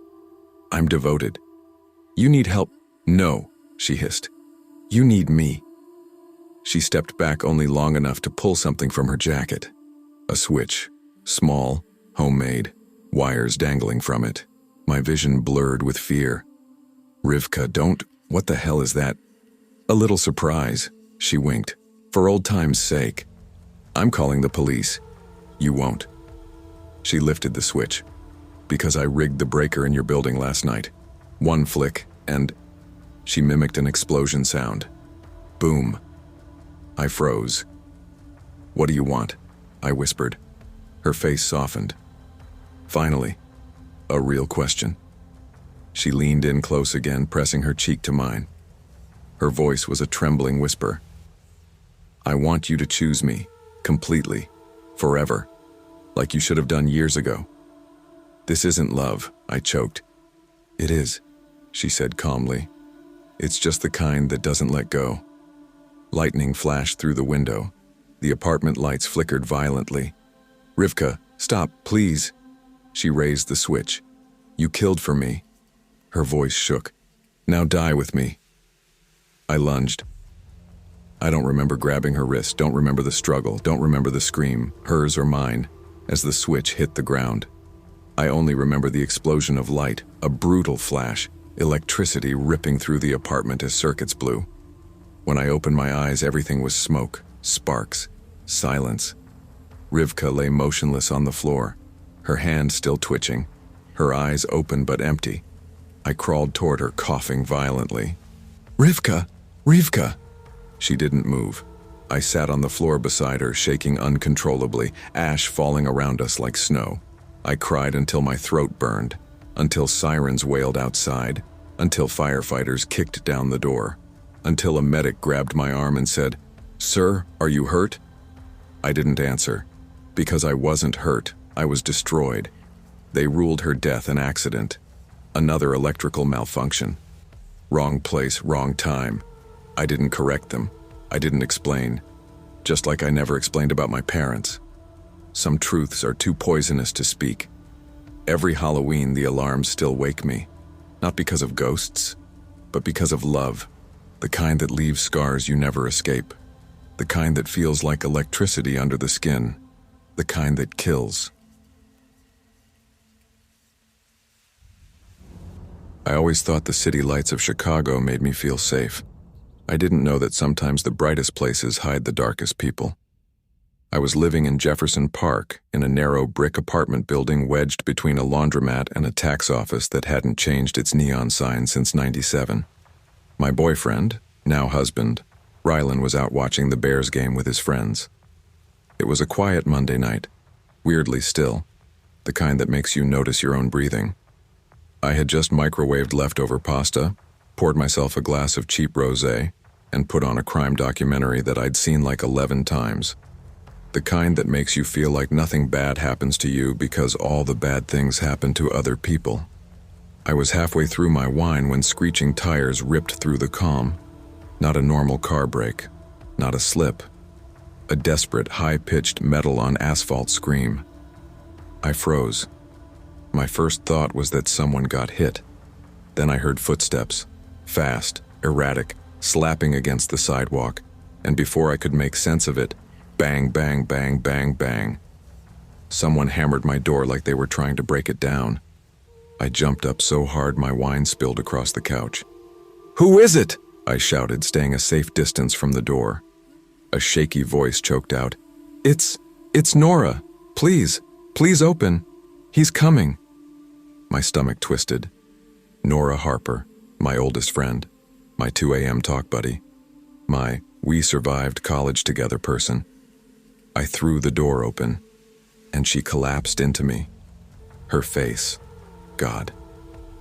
"I'm devoted." "You need help." "No," she hissed. "You need me." She stepped back only long enough to pull something from her jacket. A switch, small, homemade, wires dangling from it. My vision blurred with fear. "Rivka, don't. What the hell is that?" "A little surprise," she winked. "For old time's sake." "I'm calling the police." "You won't." She lifted the switch. "Because I rigged the breaker in your building last night. One flick, and..." She mimicked an explosion sound. Boom. I froze. "What do you want?" I whispered. Her face softened. Finally, a real question. She leaned in close again, pressing her cheek to mine. Her voice was a trembling whisper. "I want you to choose me, completely, forever, like you should have done years ago." "This isn't love," I choked. "It is," she said calmly. "It's just the kind that doesn't let go." Lightning flashed through the window. The apartment lights flickered violently. "Rivka, stop, please." She raised the switch. "You killed for me." Her voice shook. "Now die with me." I lunged. I don't remember grabbing her wrist, don't remember the struggle, don't remember the scream, hers or mine, as the switch hit the ground. I only remember the explosion of light, a brutal flash, electricity ripping through the apartment as circuits blew. When I opened my eyes, everything was smoke, sparks, silence. Rivka lay motionless on the floor, her hand still twitching, her eyes open but empty. I crawled toward her, coughing violently. "Rivka! Rivka!" She didn't move. I sat on the floor beside her, shaking uncontrollably, ash falling around us like snow. I cried until my throat burned, until sirens wailed outside, until firefighters kicked down the door, until a medic grabbed my arm and said, "Sir, are you hurt?" I didn't answer. Because I wasn't hurt, I was destroyed. They ruled her death an accident. Another electrical malfunction. Wrong place, wrong time. I didn't correct them. I didn't explain. Just like I never explained about my parents. Some truths are too poisonous to speak. Every Halloween, the alarms still wake me. Not because of ghosts, but because of love. The kind that leaves scars you never escape. The kind that feels like electricity under the skin. The kind that kills. I always thought the city lights of Chicago made me feel safe. I didn't know that sometimes the brightest places hide the darkest people. I was living in Jefferson Park, in a narrow brick apartment building wedged between a laundromat and a tax office that hadn't changed its neon sign since '97. My boyfriend, now husband, Rylan, was out watching the Bears game with his friends. It was a quiet Monday night, weirdly still, the kind that makes you notice your own breathing. I had just microwaved leftover pasta, poured myself a glass of cheap rosé, and put on a crime documentary that I'd seen like 11 times. The kind that makes you feel like nothing bad happens to you because all the bad things happen to other people. I was halfway through my wine when screeching tires ripped through the calm. Not a normal car brake, not a slip. A desperate, high-pitched metal-on-asphalt scream. I froze. My first thought was that someone got hit. Then I heard footsteps, fast, erratic, slapping against the sidewalk, and before I could make sense of it, bang, bang, bang, bang, bang. Someone hammered my door like they were trying to break it down. I jumped up so hard my wine spilled across the couch. "Who is it?" I shouted, staying a safe distance from the door. A shaky voice choked out, It's Nora. Please open. He's coming." My stomach twisted. Nora Harper, my oldest friend, my 2 a.m. talk buddy, my we survived college together person. I threw the door open, and she collapsed into me. Her face, God.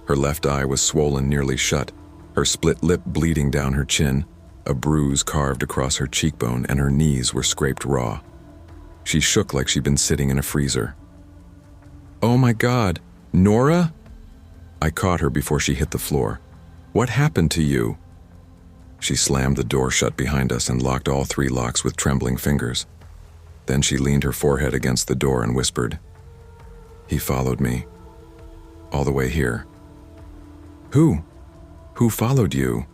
Her left eye was swollen nearly shut, her split lip bleeding down her chin, a bruise carved across her cheekbone, and her knees were scraped raw. She shook like she'd been sitting in a freezer. "Oh my God, Nora?" I caught her before she hit the floor. "What happened to you?" She slammed the door shut behind us and locked all 3 locks with trembling fingers. Then she leaned her forehead against the door and whispered, "He followed me. All the way here." "Who? Who followed you?"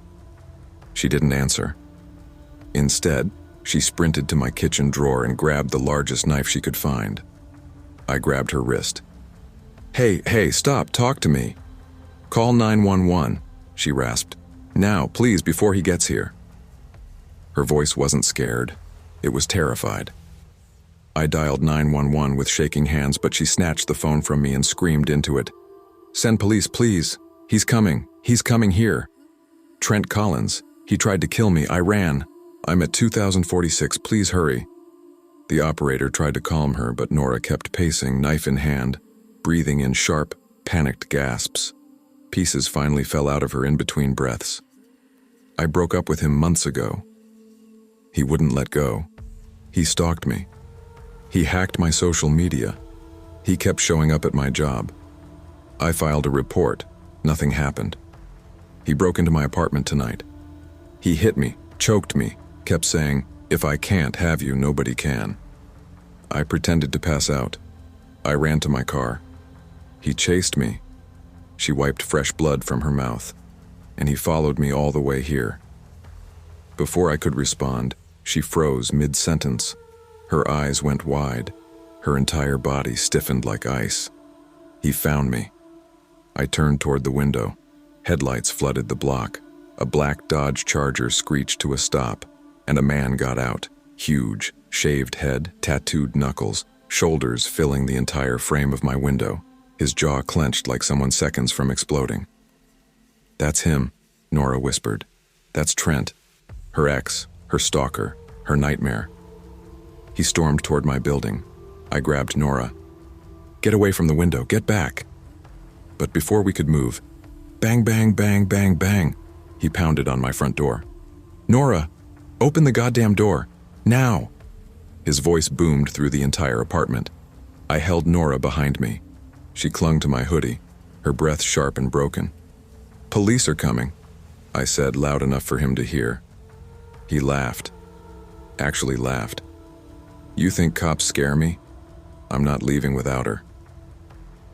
She didn't answer. Instead, she sprinted to my kitchen drawer and grabbed the largest knife she could find. I grabbed her wrist. Hey, stop, talk to me." "Call 911, she rasped. "Now, please, before he gets here." Her voice wasn't scared. It was terrified. I dialed 911 with shaking hands, but she snatched the phone from me and screamed into it. "Send police, please. He's coming. He's coming here. Trent Collins. He tried to kill me. I ran. I'm at 2046. Please hurry." The operator tried to calm her, but Nora kept pacing, knife in hand, breathing in sharp, panicked gasps. Pieces finally fell out of her in between breaths. I broke up with him months ago. He wouldn't let go. He stalked me. He hacked my social media. He kept showing up at my job. I filed a report. Nothing happened. He broke into my apartment tonight. He hit me, choked me, kept saying, "If I can't have you, nobody can." I pretended to pass out. I ran to my car. He chased me. She wiped fresh blood from her mouth, and he followed me all the way here. Before I could respond, she froze mid-sentence. Her eyes went wide. Her entire body stiffened like ice. He found me. I turned toward the window. Headlights flooded the block. A black Dodge Charger screeched to a stop, and a man got out. Huge, shaved head, tattooed knuckles, shoulders filling the entire frame of my window. His jaw clenched like someone seconds from exploding. "That's him," Nora whispered. "That's Trent. Her ex, her stalker, her nightmare." He stormed toward my building. I grabbed Nora. "Get away from the window, get back." But before we could move, bang, bang, bang, bang, bang, he pounded on my front door. "Nora, open the goddamn door, now." His voice boomed through the entire apartment. I held Nora behind me. She clung to my hoodie, her breath sharp and broken. "Police are coming," I said loud enough for him to hear. He laughed. Actually laughed. "You think cops scare me? I'm not leaving without her."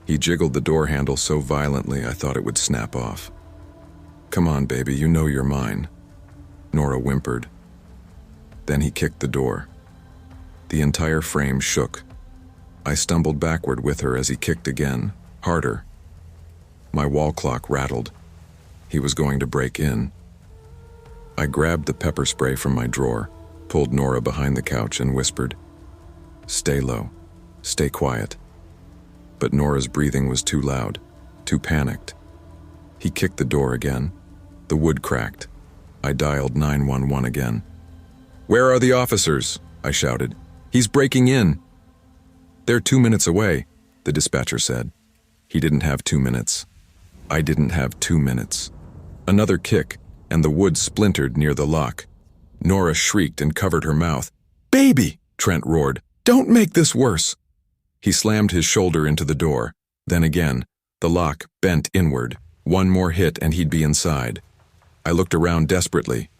He jiggled the door handle so violently I thought it would snap off. "Come on, baby, you know you're mine," Nora whimpered. Then he kicked the door. The entire frame shook. I stumbled backward with her as he kicked again, harder. My wall clock rattled. He was going to break in. I grabbed the pepper spray from my drawer, pulled Nora behind the couch and whispered, "Stay low, stay quiet." But Nora's breathing was too loud, too panicked. He kicked the door again. The wood cracked. I dialed 911 again. "Where are the officers?" I shouted. "He's breaking in." "They're 2 minutes away," the dispatcher said. He didn't have 2 minutes. I didn't have 2 minutes. Another kick, and the wood splintered near the lock. Nora shrieked and covered her mouth. "Baby!" Trent roared. "Don't make this worse!" He slammed his shoulder into the door. Then again, the lock bent inward. One more hit and he'd be inside. I looked around desperately.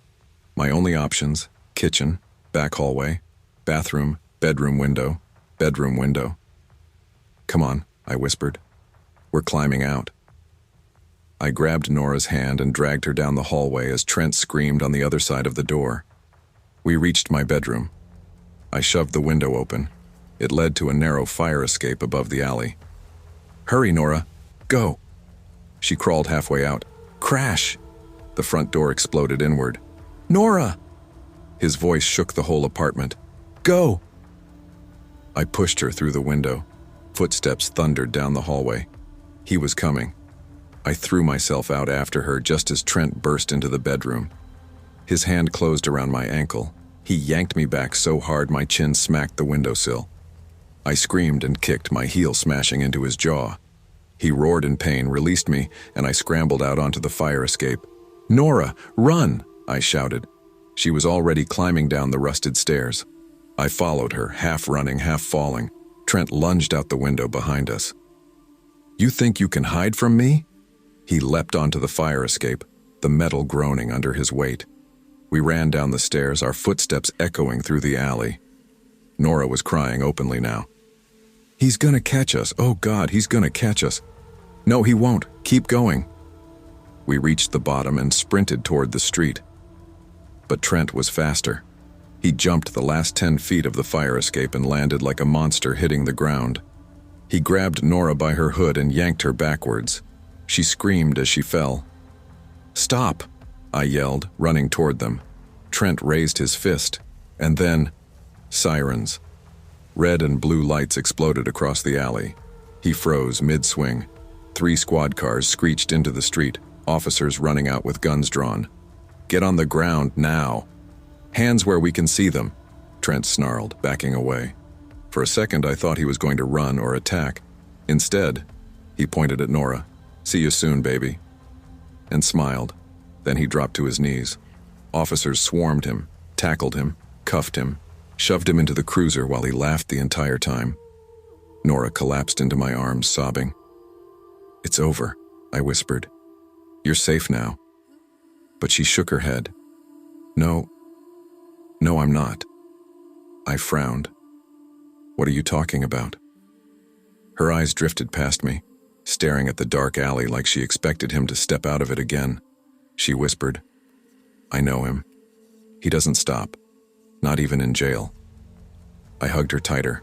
My only options: kitchen, back hallway, bathroom, bedroom window, bedroom window. "Come on," I whispered. "We're climbing out." I grabbed Nora's hand and dragged her down the hallway as Trent screamed on the other side of the door. We reached my bedroom. I shoved the window open. It led to a narrow fire escape above the alley. "Hurry, Nora. Go." She crawled halfway out. Crash! The front door exploded inward. "Nora!" His voice shook the whole apartment. "Go!" I pushed her through the window. Footsteps thundered down the hallway. He was coming. I threw myself out after her just as Trent burst into the bedroom. His hand closed around my ankle. He yanked me back so hard my chin smacked the windowsill. I screamed and kicked, my heel smashing into his jaw. He roared in pain, released me, and I scrambled out onto the fire escape. "Nora, run!" I shouted. She was already climbing down the rusted stairs. I followed her, half running, half falling. Trent lunged out the window behind us. "You think you can hide from me?" He leapt onto the fire escape, the metal groaning under his weight. We ran down the stairs, our footsteps echoing through the alley. Nora was crying openly now. "He's gonna catch us. Oh God, he's gonna catch us." "No, he won't. Keep going." We reached the bottom and sprinted toward the street. But Trent was faster. He jumped the last 10 feet of the fire escape and landed like a monster hitting the ground. He grabbed Nora by her hood and yanked her backwards. She screamed as she fell. "Stop!" I yelled, running toward them. Trent raised his fist, and then sirens. Red and blue lights exploded across the alley. He froze mid-swing. 3 squad cars screeched into the street, officers running out with guns drawn. "Get on the ground now." "Hands where we can see them," Trent snarled, backing away. For a second I thought he was going to run or attack. Instead, he pointed at Nora. "See you soon, baby," and smiled. Then he dropped to his knees. Officers swarmed him, tackled him, cuffed him, shoved him into the cruiser while he laughed the entire time. Nora collapsed into my arms, sobbing. "It's over," I whispered. "You're safe now." But she shook her head. No, I'm not." I frowned. "What are you talking about?" Her eyes drifted past me, staring at the dark alley like she expected him to step out of it again. She whispered, "I know him. He doesn't stop, not even in jail." I hugged her tighter,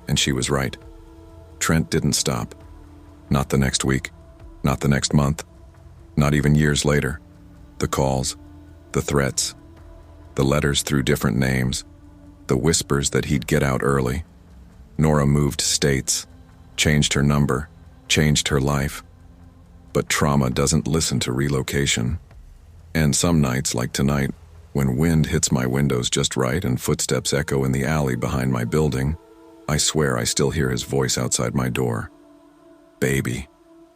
and she was right. Trent didn't stop. Not the next week, not the next month, not even years later. The calls, the threats, the letters through different names, the whispers that he'd get out early. Nora moved states, changed her number, changed her life. But trauma doesn't listen to relocation. And some nights, like tonight, when wind hits my windows just right and footsteps echo in the alley behind my building, I swear I still hear his voice outside my door. "Baby,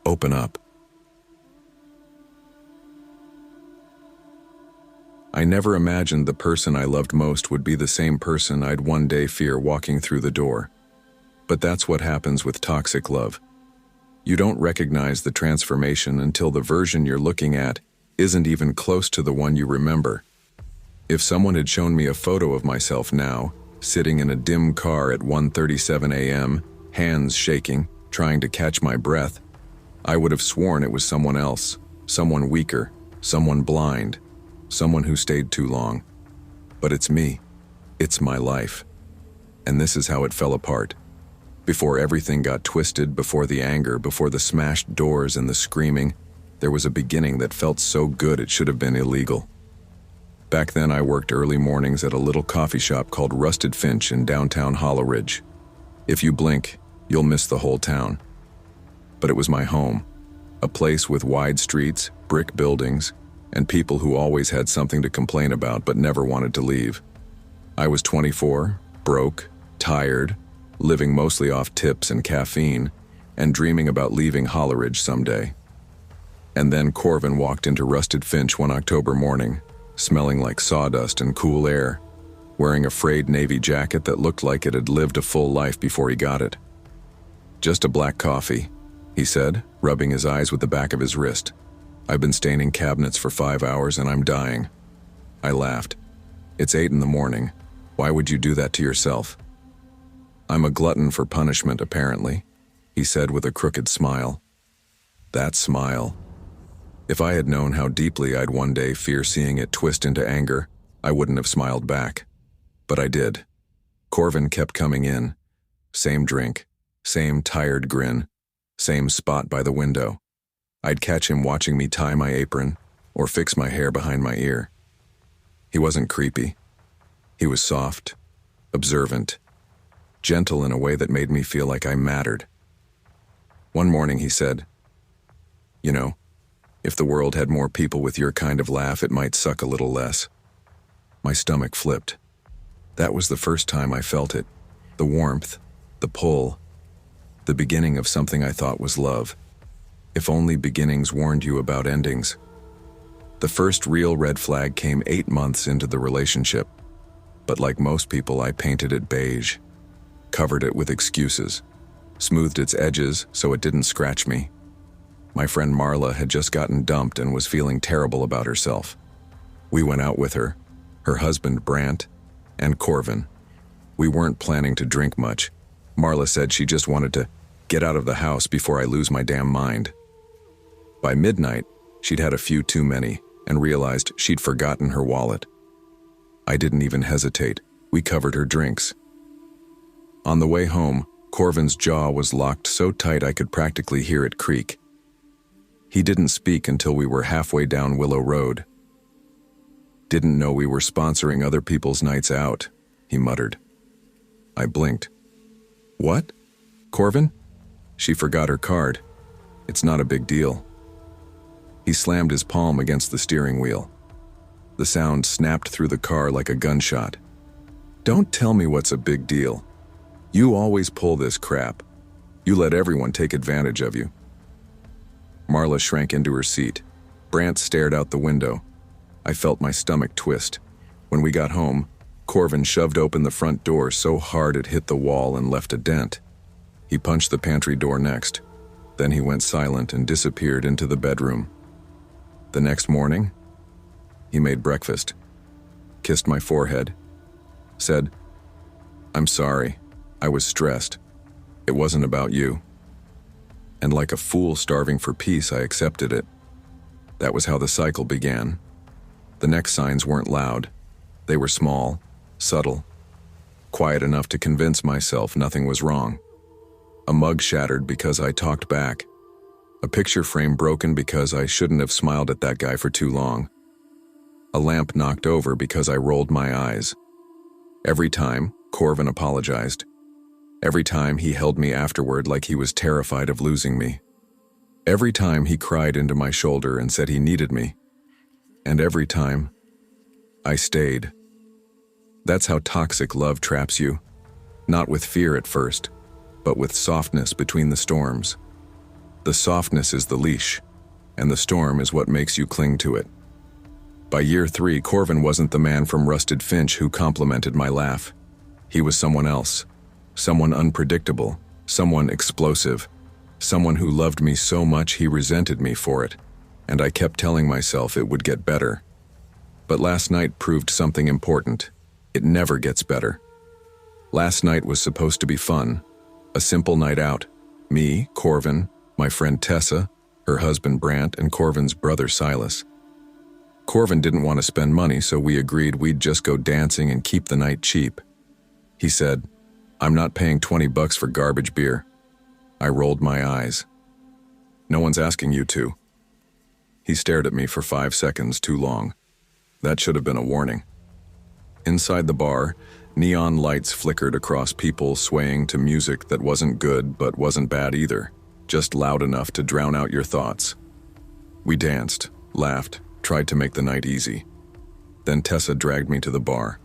open up." I never imagined the person I loved most would be the same person I'd one day fear walking through the door. But that's what happens with toxic love. You don't recognize the transformation until the version you're looking at isn't even close to the one you remember. If someone had shown me a photo of myself now, sitting in a dim car at 1:37 a.m., hands shaking, trying to catch my breath, I would have sworn it was someone else, someone weaker, someone blind, someone who stayed too long. But it's me. It's my life. And this is how it fell apart. Before everything got twisted, before the anger, before the smashed doors and the screaming, there was a beginning that felt so good it should have been illegal. Back then I worked early mornings at a little coffee shop called Rusted Finch in downtown Hollow Ridge. If you blink, you'll miss the whole town. But it was my home, a place with wide streets, brick buildings, and people who always had something to complain about but never wanted to leave. I was 24, broke, tired, living mostly off tips and caffeine, and dreaming about leaving Hollow Ridge someday. And then Corvin walked into Rusted Finch one October morning, smelling like sawdust and cool air, wearing a frayed navy jacket that looked like it had lived a full life before he got it. "Just a black coffee," he said, rubbing his eyes with the back of his wrist. "I've been staining cabinets for 5 hours and I'm dying." I laughed. "It's 8 in the morning. Why would you do that to yourself?" "I'm a glutton for punishment, apparently," he said with a crooked smile. That smile. If I had known how deeply I'd one day fear seeing it twist into anger, I wouldn't have smiled back. But I did. Corvin kept coming in, same drink, same tired grin, same spot by the window. I'd catch him watching me tie my apron or fix my hair behind my ear. He wasn't creepy. He was soft, observant, gentle in a way that made me feel like I mattered. One morning he said, "You know, if the world had more people with your kind of laugh, it might suck a little less." My stomach flipped. That was the first time I felt it. The warmth, the pull, the beginning of something I thought was love. If only beginnings warned you about endings. The first real red flag came 8 months into the relationship. But like most people, I painted it beige, covered it with excuses, smoothed its edges so it didn't scratch me. My friend Marla had just gotten dumped and was feeling terrible about herself. We went out with her husband Brant, and Corvin. We weren't planning to drink much. Marla said she just wanted to get out of the house before I lose my damn mind. By midnight, she'd had a few too many and realized she'd forgotten her wallet. I didn't even hesitate. We covered her drinks. On the way home, Corvin's jaw was locked so tight I could practically hear it creak. He didn't speak until we were halfway down Willow Road. "Didn't know we were sponsoring other people's nights out," he muttered. I blinked. "What? Corvin?" "She forgot her card. It's not a big deal." He slammed his palm against the steering wheel. The sound snapped through the car like a gunshot. "Don't tell me what's a big deal. You always pull this crap. You let everyone take advantage of you." Marla shrank into her seat. Brant stared out the window. I felt my stomach twist. When we got home, Corvin shoved open the front door so hard it hit the wall and left a dent. He punched the pantry door next. Then he went silent and disappeared into the bedroom. The next morning, he made breakfast, kissed my forehead, said, "I'm sorry, I was stressed. It wasn't about you." And like a fool starving for peace, I accepted it. That was how the cycle began. The next signs weren't loud. They were small, subtle, quiet enough to convince myself nothing was wrong. A mug shattered because I talked back. A picture frame broken because I shouldn't have smiled at that guy for too long. A lamp knocked over because I rolled my eyes. Every time, Corvin apologized. Every time he held me afterward like he was terrified of losing me. Every time he cried into my shoulder and said he needed me. And every time, I stayed. That's how toxic love traps you. Not with fear at first, but with softness between the storms. The softness is the leash, and the storm is what makes you cling to it. By year 3, Corvin wasn't the man from Rusted Finch who complimented my laugh. He was someone else, someone unpredictable, someone explosive, someone who loved me so much he resented me for it, and I kept telling myself it would get better. But last night proved something important. It never gets better. Last night was supposed to be fun, a simple night out. Me, Corvin, my friend Tessa, her husband Brant, and Corvin's brother Silas. Corvin didn't want to spend money, so we agreed we'd just go dancing and keep the night cheap. He said, "I'm not paying $20 for garbage beer." I rolled my eyes. "No one's asking you to." He stared at me for 5 seconds too long. That should have been a warning. Inside the bar, neon lights flickered across people swaying to music that wasn't good but wasn't bad either, just loud enough to drown out your thoughts. We danced, laughed, tried to make the night easy. Then Tessa dragged me to the bar.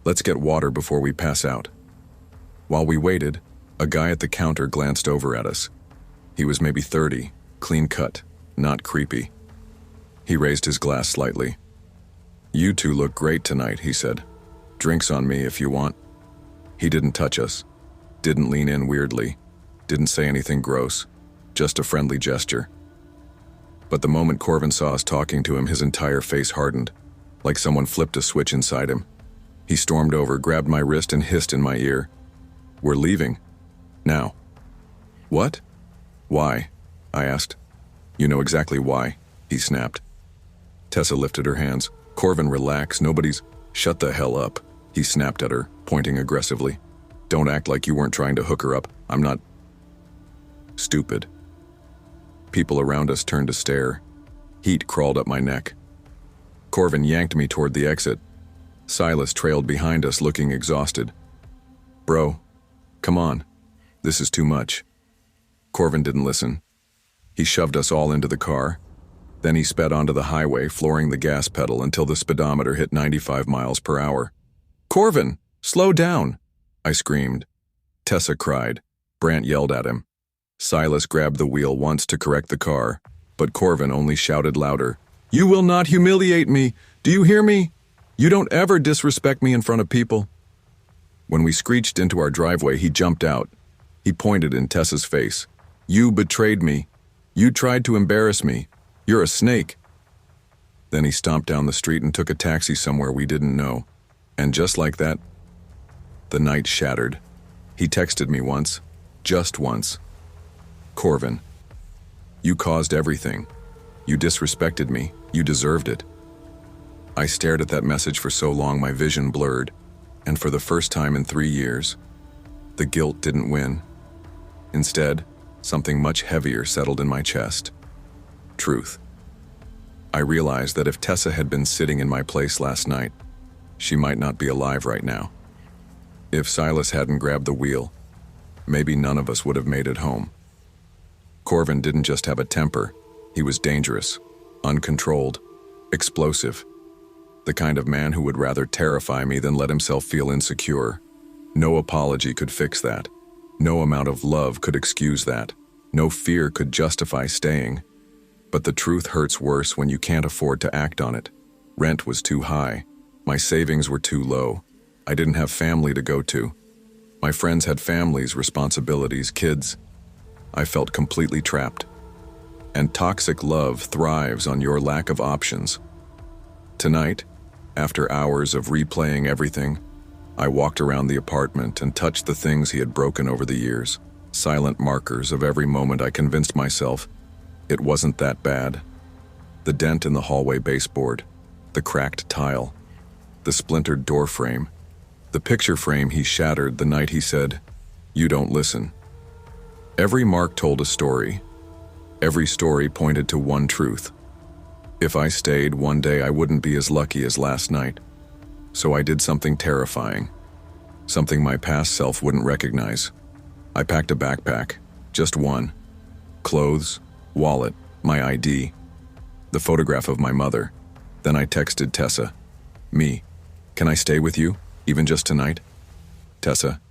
"Let's get water before we pass out." While we waited, a guy at the counter glanced over at us. He was maybe 30, clean cut, not creepy. He raised his glass slightly. "You two look great tonight," he said. "Drinks on me if you want." He didn't touch us, didn't lean in weirdly, didn't say anything gross, just a friendly gesture. But the moment Corvin saw us talking to him, his entire face hardened, like someone flipped a switch inside him. He stormed over, grabbed my wrist, and hissed in my ear, "We're leaving. Now." "What? Why?" I asked. "You know exactly why," he snapped. Tessa lifted her hands. "Corvin, relax, nobody's—" "Shut the hell up," he snapped at her, pointing aggressively. Don't act like you weren't trying to hook her up. I'm not stupid. People around us turned to stare. Heat crawled up my neck. Corvin yanked me toward the exit. Silas trailed behind us, looking exhausted. Bro, come on. This is too much. Corvin didn't listen. He shoved us all into the car. Then he sped onto the highway, flooring the gas pedal until the speedometer hit 95 miles per hour. Corvin, slow down, I screamed. Tessa cried. Brant yelled at him. Silas grabbed the wheel once to correct the car, but Corvin only shouted louder. You will not humiliate me. Do you hear me? You don't ever disrespect me in front of people. When we screeched into our driveway, he jumped out. He pointed in Tessa's face. You betrayed me. You tried to embarrass me. You're a snake. Then he stomped down the street and took a taxi somewhere we didn't know. And just like that, the night shattered. He texted me once, just once. Corvin, you caused everything. You disrespected me. You deserved it. I stared at that message for so long my vision blurred, and for the first time in 3 years, the guilt didn't win. Instead, something much heavier settled in my chest. Truth. I realized that if Tessa had been sitting in my place last night, she might not be alive right now. If Silas hadn't grabbed the wheel, maybe none of us would have made it home. Corvin didn't just have a temper, he was dangerous, uncontrolled, explosive. The kind of man who would rather terrify me than let himself feel insecure. No apology could fix that. No amount of love could excuse that. No fear could justify staying. But the truth hurts worse when you can't afford to act on it. Rent was too high. My savings were too low. I didn't have family to go to. My friends had families, responsibilities, kids. I felt completely trapped. And toxic love thrives on your lack of options. Tonight, after hours of replaying everything, I walked around the apartment and touched the things he had broken over the years, silent markers of every moment I convinced myself it wasn't that bad. The dent in the hallway baseboard, the cracked tile, the splintered door frame, the picture frame he shattered the night he said, "You don't listen." Every mark told a story. Every story pointed to one truth. If I stayed, one day I wouldn't be as lucky as last night. So I did something terrifying, something my past self wouldn't recognize. I packed a backpack, just one. Clothes, wallet, my ID, the photograph of my mother. Then I texted Tessa. Me, can I stay with you, even just tonight? Tessa,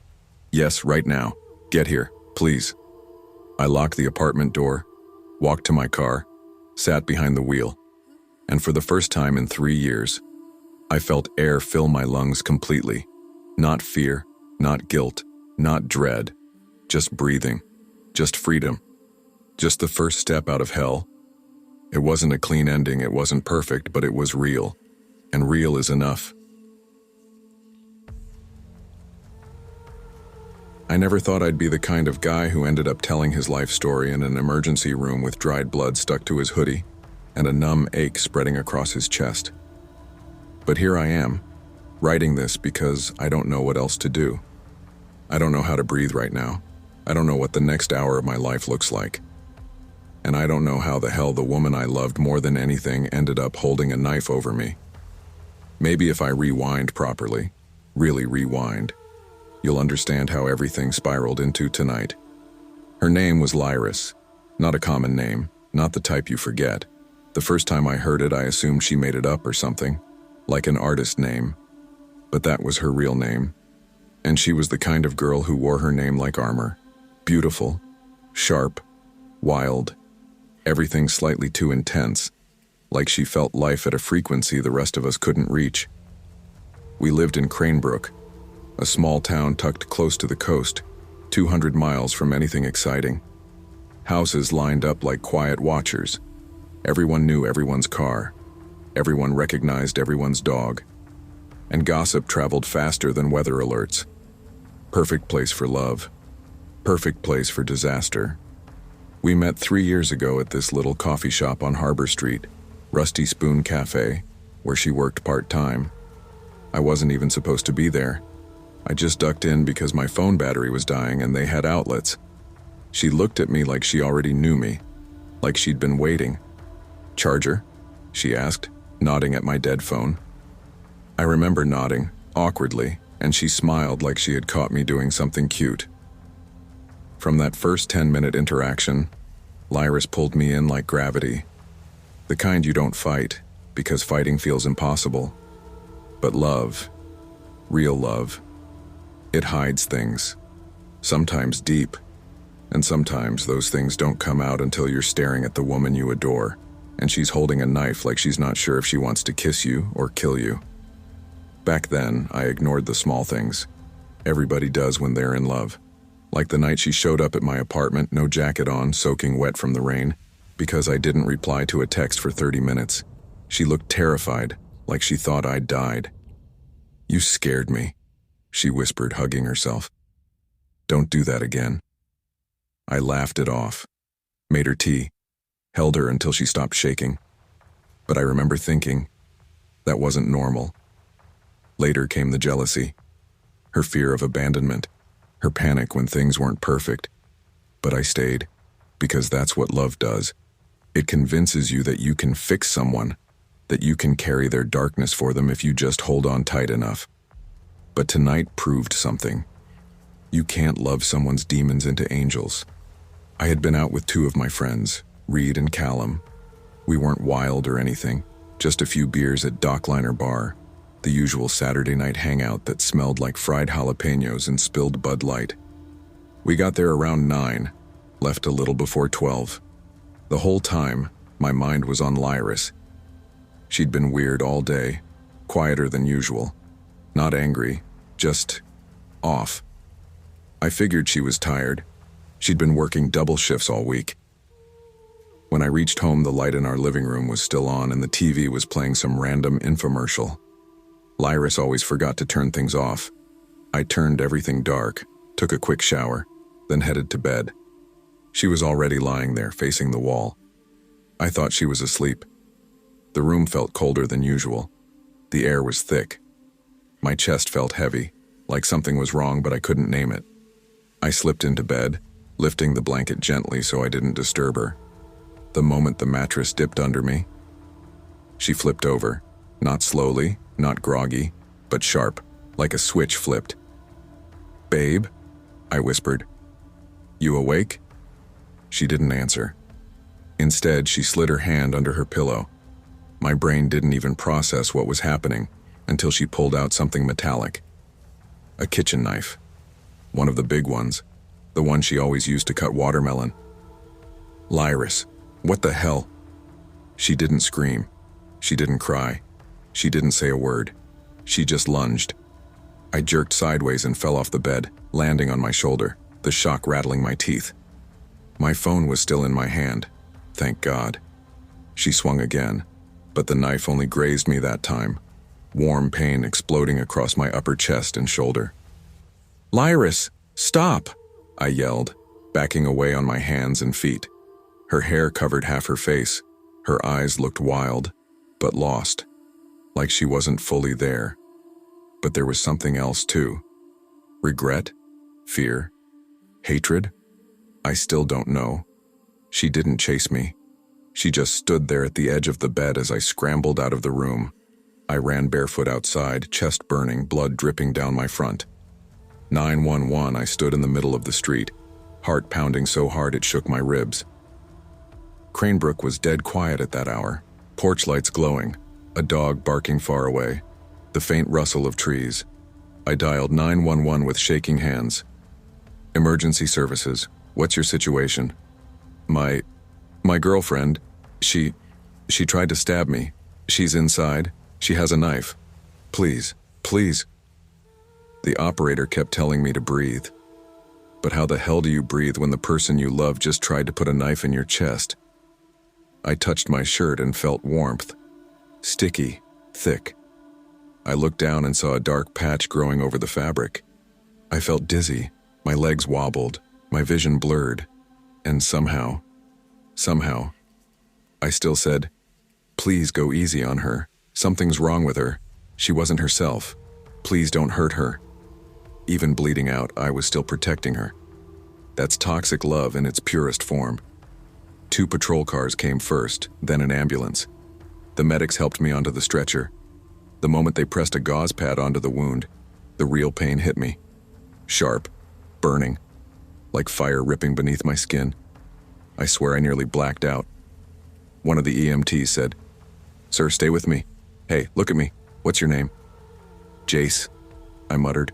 yes, right now. Get here, please. I locked the apartment door, walked to my car, sat behind the wheel, and for the first time in 3 years, I felt air fill my lungs completely. Not fear, not guilt, not dread, just breathing, just freedom, just the first step out of hell. It wasn't a clean ending, it wasn't perfect, but it was real, and real is enough. I never thought I'd be the kind of guy who ended up telling his life story in an emergency room with dried blood stuck to his hoodie and a numb ache spreading across his chest. But here I am, writing this because I don't know what else to do. I don't know how to breathe right now. I don't know what the next hour of my life looks like. And I don't know how the hell the woman I loved more than anything ended up holding a knife over me. Maybe if I rewind properly, really rewind, you'll understand how everything spiraled into tonight. Her name was Lyris, not a common name, not the type you forget. The first time I heard it, I assumed she made it up or something, like an artist name. But that was her real name. And she was the kind of girl who wore her name like armor. Beautiful, sharp, wild, everything slightly too intense, like she felt life at a frequency the rest of us couldn't reach. We lived in Cranebrook, a small town tucked close to the coast, 200 miles from anything exciting. Houses lined up like quiet watchers. Everyone knew everyone's car. Everyone recognized everyone's dog. And gossip traveled faster than weather alerts. Perfect place for love. Perfect place for disaster. We met 3 years ago at this little coffee shop on Harbor Street, Rusty Spoon Cafe, where she worked part-time. I wasn't even supposed to be there. I just ducked in because my phone battery was dying and they had outlets. She looked at me like she already knew me, like she'd been waiting. "Charger?" she asked, nodding at my dead phone. I remember nodding, awkwardly, and she smiled like she had caught me doing something cute. From that first 10-minute interaction, Lyris pulled me in like gravity. The kind you don't fight, because fighting feels impossible. But love, real love, it hides things, sometimes deep, and sometimes those things don't come out until you're staring at the woman you adore, and she's holding a knife like she's not sure if she wants to kiss you or kill you. Back then, I ignored the small things. Everybody does when they're in love. Like the night she showed up at my apartment, no jacket on, soaking wet from the rain, because I didn't reply to a text for 30 minutes. She looked terrified, like she thought I'd died. "You scared me," she whispered, hugging herself. "Don't do that again." I laughed it off, made her tea, held her until she stopped shaking. But I remember thinking, that wasn't normal. Later came the jealousy, her fear of abandonment, her panic when things weren't perfect. But I stayed, because that's what love does. It convinces you that you can fix someone, that you can carry their darkness for them if you just hold on tight enough. But tonight proved something. You can't love someone's demons into angels. I had been out with two of my friends, Reed and Callum. We weren't wild or anything, just a few beers at Dockliner Bar, the usual Saturday night hangout that smelled like fried jalapenos and spilled Bud Light. We got there around 9, left a little before 12. The whole time, my mind was on Lyris. She'd been weird all day, quieter than usual. Not angry, just off. I figured she was tired. She'd been working double shifts all week. When I reached home, the light in our living room was still on and the TV was playing some random infomercial. Lyris always forgot to turn things off. I turned everything dark, took a quick shower, then headed to bed. She was already lying there, facing the wall. I thought she was asleep. The room felt colder than usual. The air was thick. My chest felt heavy, like something was wrong, but I couldn't name it. I slipped into bed, lifting the blanket gently so I didn't disturb her. The moment the mattress dipped under me, she flipped over, not slowly, not groggy, but sharp, like a switch flipped. "Babe?" I whispered. "You awake?" She didn't answer. Instead, she slid her hand under her pillow. My brain didn't even process what was happening until she pulled out something metallic. A kitchen knife. One of the big ones. The one she always used to cut watermelon. "Lyris, what the hell?" She didn't scream. She didn't cry. She didn't say a word. She just lunged. I jerked sideways and fell off the bed, landing on my shoulder, the shock rattling my teeth. My phone was still in my hand. Thank God. She swung again, but the knife only grazed me that time, warm pain exploding across my upper chest and shoulder. "Lyris, stop!" I yelled, backing away on my hands and feet. Her hair covered half her face. Her eyes looked wild, but lost, like she wasn't fully there. But there was something else too. Regret? Fear? Hatred? I still don't know. She didn't chase me. She just stood there at the edge of the bed as I scrambled out of the room. I ran barefoot outside, chest burning, blood dripping down my front. 911, I stood in the middle of the street, heart pounding so hard it shook my ribs. Cranebrook was dead quiet at that hour, porch lights glowing, a dog barking far away, the faint rustle of trees. I dialed 911 with shaking hands. "Emergency services, what's your situation?" My girlfriend, she tried to stab me. She's inside. She has a knife. Please, please." The operator kept telling me to breathe. But how the hell do you breathe when the person you love just tried to put a knife in your chest? I touched my shirt and felt warmth. Sticky, thick. I looked down and saw a dark patch growing over the fabric. I felt dizzy. My legs wobbled, my vision blurred. And somehow, I still said, "Please go easy on her. Something's wrong with her. She wasn't herself. Please don't hurt her." Even bleeding out, I was still protecting her. That's toxic love in its purest form. 2 patrol cars came first, then an ambulance. The medics helped me onto the stretcher. The moment they pressed a gauze pad onto the wound, the real pain hit me. Sharp, burning, like fire ripping beneath my skin. I swear I nearly blacked out. One of the EMTs said, "Sir, stay with me. Hey, look at me. What's your name?" "Jace," I muttered.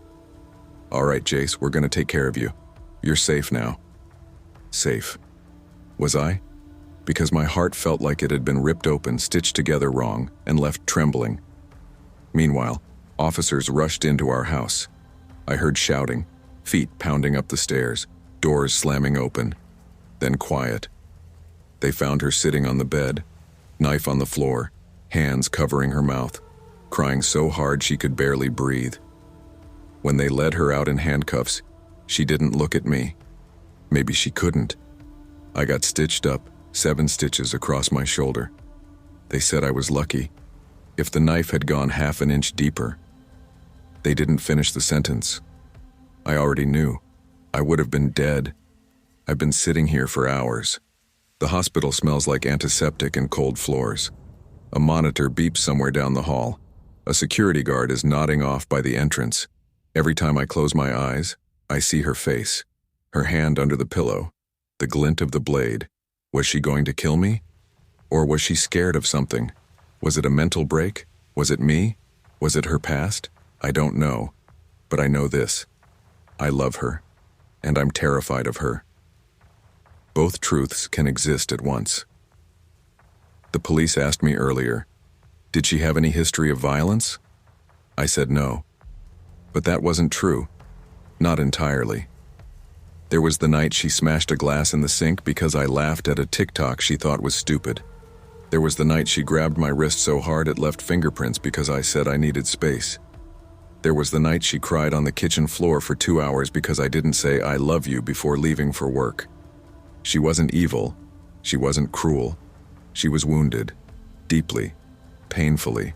"All right, Jace, we're gonna take care of you. You're safe now." Safe. Was I? Because my heart felt like it had been ripped open, stitched together wrong, and left trembling. Meanwhile, officers rushed into our house. I heard shouting, feet pounding up the stairs, doors slamming open. Then quiet. They found her sitting on the bed, knife on the floor, hands covering her mouth, crying so hard she could barely breathe. When they led her out in handcuffs, she didn't look at me. Maybe she couldn't. I got stitched up, 7 stitches across my shoulder. They said I was lucky. If the knife had gone half an inch deeper. They didn't finish the sentence. I already knew. I would have been dead. I've been sitting here for hours. The hospital smells like antiseptic and cold floors. A monitor beeps somewhere down the hall. A security guard is nodding off by the entrance. Every time I close my eyes, I see her face, her hand under the pillow, the glint of the blade. Was she going to kill me? Or was she scared of something? Was it a mental break? Was it me? Was it her past? I don't know. But I know this. I love her, and I'm terrified of her. Both truths can exist at once. The police asked me earlier, did she have any history of violence? I said no. But that wasn't true. Not entirely. There was the night she smashed a glass in the sink because I laughed at a TikTok she thought was stupid. There was the night she grabbed my wrist so hard it left fingerprints because I said I needed space. There was the night she cried on the kitchen floor for 2 hours because I didn't say I love you before leaving for work. She wasn't evil. She wasn't cruel. She was wounded. Deeply. Painfully.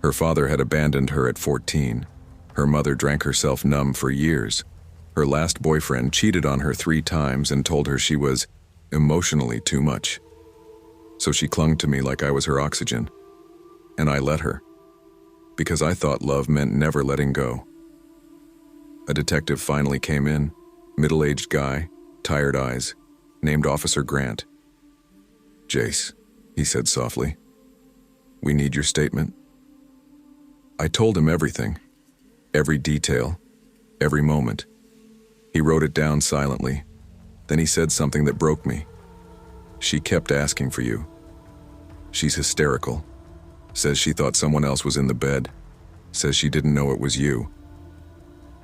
Her father had abandoned her at 14. Her mother drank herself numb for years. Her last boyfriend cheated on her 3 times and told her she was emotionally too much. So she clung to me like I was her oxygen. And I let her. Because I thought love meant never letting go. A detective finally came in, middle-aged guy, tired eyes, named Officer Grant. "Jace," he said softly, "we need your statement." I told him everything, every detail, every moment. He wrote it down silently. Then he said something that broke me. "She kept asking for you. She's hysterical. Says she thought someone else was in the bed. Says she didn't know it was you."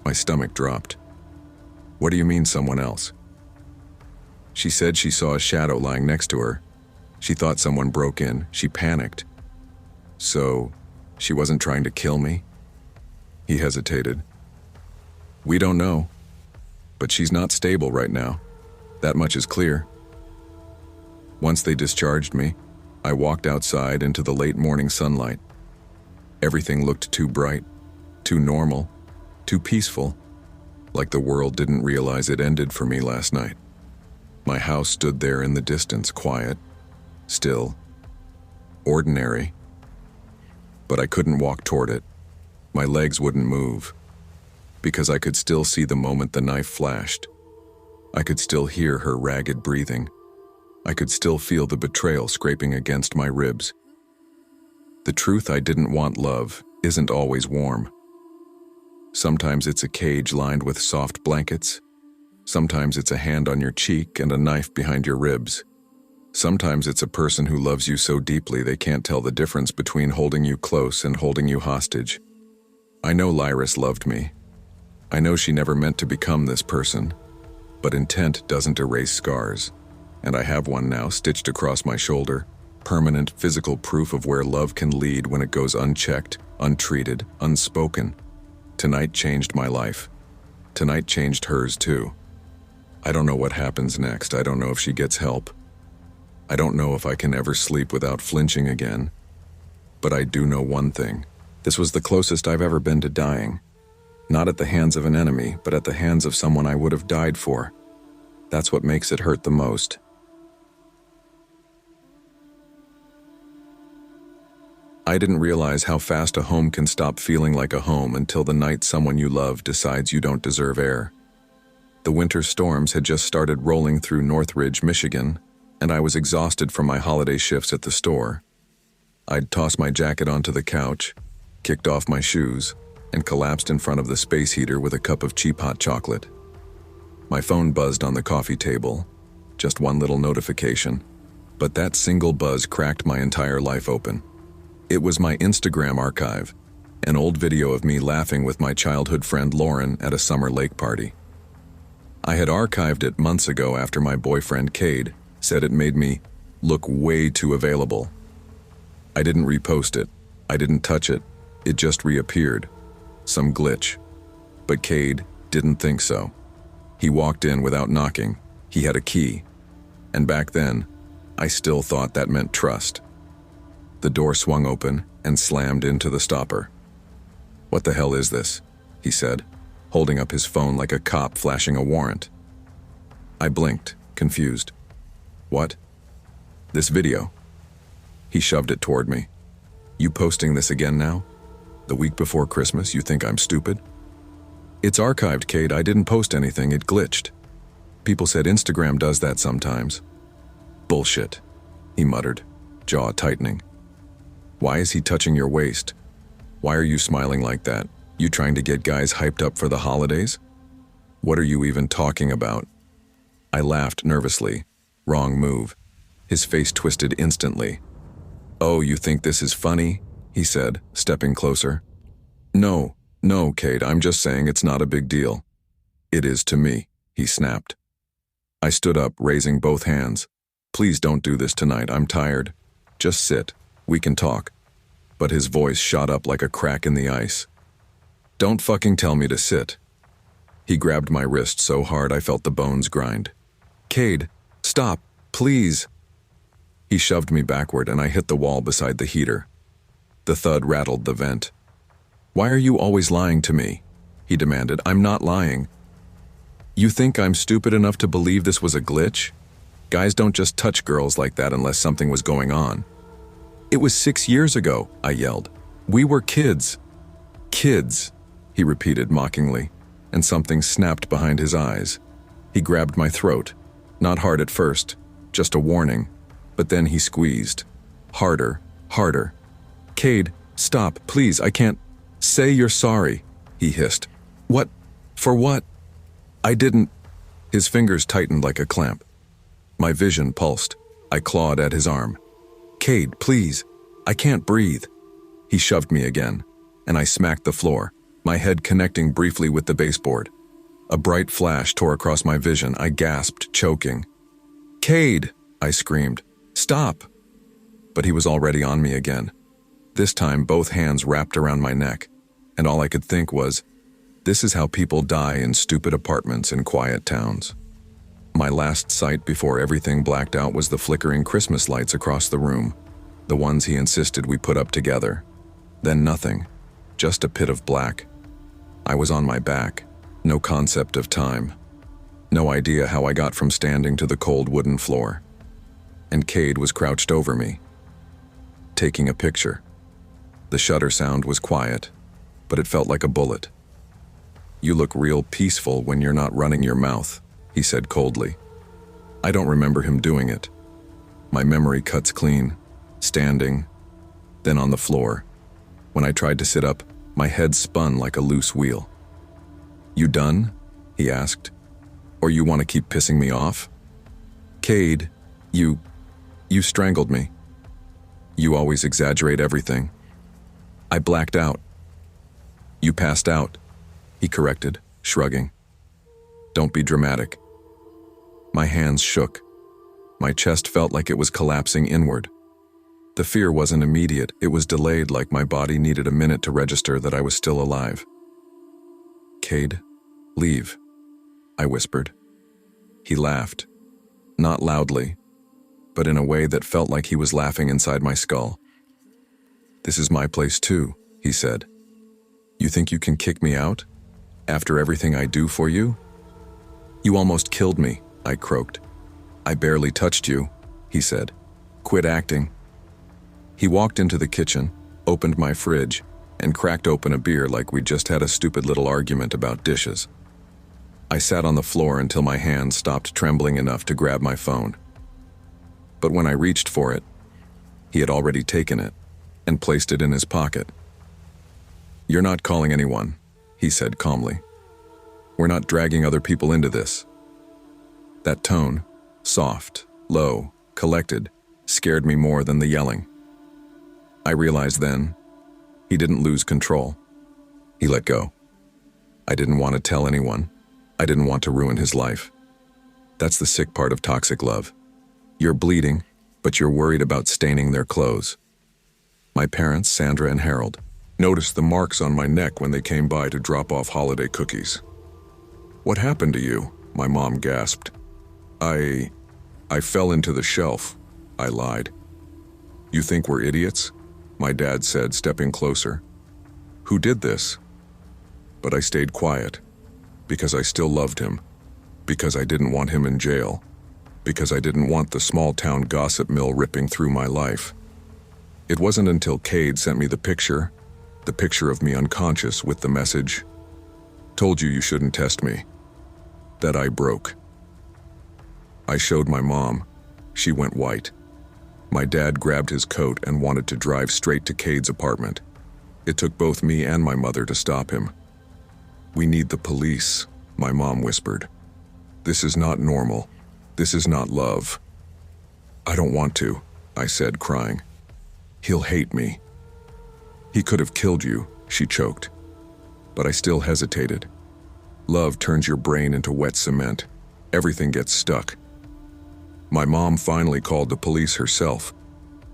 My stomach dropped. "What do you mean someone else?" "She said she saw a shadow lying next to her. She thought someone broke in. She panicked. So, she wasn't trying to kill me?" He hesitated. "We don't know. But she's not stable right now. That much is clear." Once they discharged me, I walked outside into the late morning sunlight. Everything looked too bright, too normal, too peaceful, like the world didn't realize it ended for me last night. My house stood there in the distance, quiet, still, ordinary. But I couldn't walk toward it. My legs wouldn't move, because I could still see the moment the knife flashed. I could still hear her ragged breathing. I could still feel the betrayal scraping against my ribs. The truth I didn't want love isn't always warm. Sometimes it's a cage lined with soft blankets. Sometimes it's a hand on your cheek and a knife behind your ribs. Sometimes it's a person who loves you so deeply they can't tell the difference between holding you close and holding you hostage. I know Lyris loved me. I know she never meant to become this person. But intent doesn't erase scars. And I have one now stitched across my shoulder. Permanent physical proof of where love can lead when it goes unchecked, untreated, unspoken. Tonight changed my life. Tonight changed hers too. I don't know what happens next. I don't know if she gets help. I don't know if I can ever sleep without flinching again. But I do know one thing. This was the closest I've ever been to dying. Not at the hands of an enemy, but at the hands of someone I would have died for. That's what makes it hurt the most. I didn't realize how fast a home can stop feeling like a home until the night someone you love decides you don't deserve air. The winter storms had just started rolling through Northridge, Michigan, and I was exhausted from my holiday shifts at the store. I'd tossed my jacket onto the couch, kicked off my shoes, and collapsed in front of the space heater with a cup of cheap hot chocolate. My phone buzzed on the coffee table, just one little notification, but that single buzz cracked my entire life open. It was my Instagram archive, an old video of me laughing with my childhood friend Lauren at a summer lake party. I had archived it months ago after my boyfriend Cade said it made me look way too available. I didn't repost it, I didn't touch it, it just reappeared. Some glitch. But Cade didn't think so. He walked in without knocking, he had a key, and back then, I still thought that meant trust. The door swung open and slammed into the stopper. "What the hell is this?" he said, holding up his phone like a cop flashing a warrant. I blinked, confused. "What?" "This video." He shoved it toward me. "You posting this again now? The week before Christmas, you think I'm stupid?" "It's archived, Cade. I didn't post anything, it glitched. People said Instagram does that sometimes." "Bullshit," he muttered, jaw tightening. "Why is he touching your waist? Why are you smiling like that? You trying to get guys hyped up for the holidays? What are you even talking about?" I laughed nervously. Wrong move. His face twisted instantly. "Oh, you think this is funny?" he said, stepping closer. No, Cade, I'm just saying it's not a big deal." "It is to me," he snapped. I stood up, raising both hands. "Please don't do this tonight, I'm tired. Just sit. We can talk." But his voice shot up like a crack in the ice. "Don't fucking tell me to sit." He grabbed my wrist so hard I felt the bones grind. "Cade, stop, please." He shoved me backward and I hit the wall beside the heater. The thud rattled the vent. "Why are you always lying to me?" he demanded. "I'm not lying." "You think I'm stupid enough to believe this was a glitch? Guys don't just touch girls like that unless something was going on." "It was 6 years ago," I yelled. "We were kids." "Kids," he repeated mockingly, and something snapped behind his eyes. He grabbed my throat, not hard at first, just a warning, but then he squeezed. Harder, harder. "Cade, stop, please, I can't." "Say you're sorry," he hissed. "What? For what?" "I didn't." His fingers tightened like a clamp. My vision pulsed. I clawed at his arm. "Cade, please, I can't breathe." He shoved me again, and I smacked the floor, my head connecting briefly with the baseboard. A bright flash tore across my vision. I gasped, choking. "Cade!" I screamed. "Stop!" But he was already on me again. This time, both hands wrapped around my neck, and all I could think was, this is how people die in stupid apartments in quiet towns. My last sight before everything blacked out was the flickering Christmas lights across the room, the ones he insisted we put up together. Then nothing, just a pit of black. I was on my back, no concept of time, no idea how I got from standing to the cold wooden floor. And Cade was crouched over me, taking a picture. The shutter sound was quiet, but it felt like a bullet. "You look real peaceful when you're not running your mouth," he said coldly. I don't remember him doing it. My memory cuts clean, standing, then on the floor. When I tried to sit up, my head spun like a loose wheel. "You done?" he asked. "Or you want to keep pissing me off?" "Cade, you strangled me." "You always exaggerate everything." "I blacked out." "You passed out," he corrected, shrugging. "Don't be dramatic." My hands shook. My chest felt like it was collapsing inward. The fear wasn't immediate, it was delayed, like my body needed a minute to register that I was still alive. "Cade, leave," I whispered. He laughed, not loudly, but in a way that felt like he was laughing inside my skull. "This is my place too," he said. "You think you can kick me out?" After everything I do for you? You almost killed me, I croaked. I barely touched you, he said. Quit acting. He walked into the kitchen, opened my fridge, and cracked open a beer like we'd just had a stupid little argument about dishes. I sat on the floor until my hands stopped trembling enough to grab my phone. But when I reached for it, he had already taken it and placed it in his pocket. You're not calling anyone, he said calmly. We're not dragging other people into this. That tone, soft, low, collected, scared me more than the yelling. I realized then, he didn't lose control. He let go. I didn't want to tell anyone. I didn't want to ruin his life. That's the sick part of toxic love. You're bleeding, but you're worried about staining their clothes. My parents, Sandra and Harold, noticed the marks on my neck when they came by to drop off holiday cookies. What happened to you? My mom gasped. I fell into the shelf, I lied. You think we're idiots? My dad said, stepping closer. Who did this? But I stayed quiet, because I still loved him, because I didn't want him in jail, because I didn't want the small-town gossip mill ripping through my life. It wasn't until Cade sent me the picture of me unconscious with the message, "Told you shouldn't test me," that I broke. I showed my mom. She went white. My dad grabbed his coat and wanted to drive straight to Cade's apartment. It took both me and my mother to stop him. We need the police, my mom whispered. This is not normal. This is not love. I don't want to, I said, crying. He'll hate me. He could have killed you, she choked. But I still hesitated. Love turns your brain into wet cement. Everything gets stuck. My mom finally called the police herself.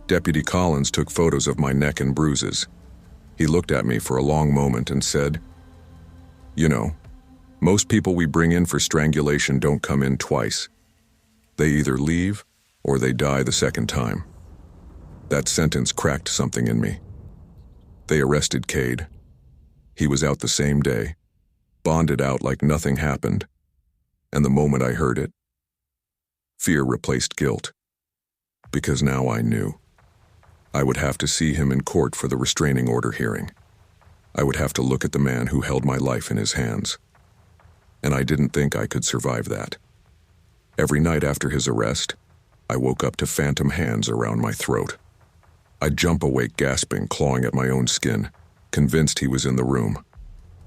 Deputy Collins took photos of my neck and bruises. He looked at me for a long moment and said, "You know, most people we bring in for strangulation don't come in twice. They either leave or they die the second time." That sentence cracked something in me. They arrested Cade. He was out the same day, bonded out like nothing happened. And the moment I heard it, fear replaced guilt. Because now I knew. I would have to see him in court for the restraining order hearing. I would have to look at the man who held my life in his hands. And I didn't think I could survive that. Every night after his arrest, I woke up to phantom hands around my throat. I'd jump awake gasping, clawing at my own skin, convinced he was in the room.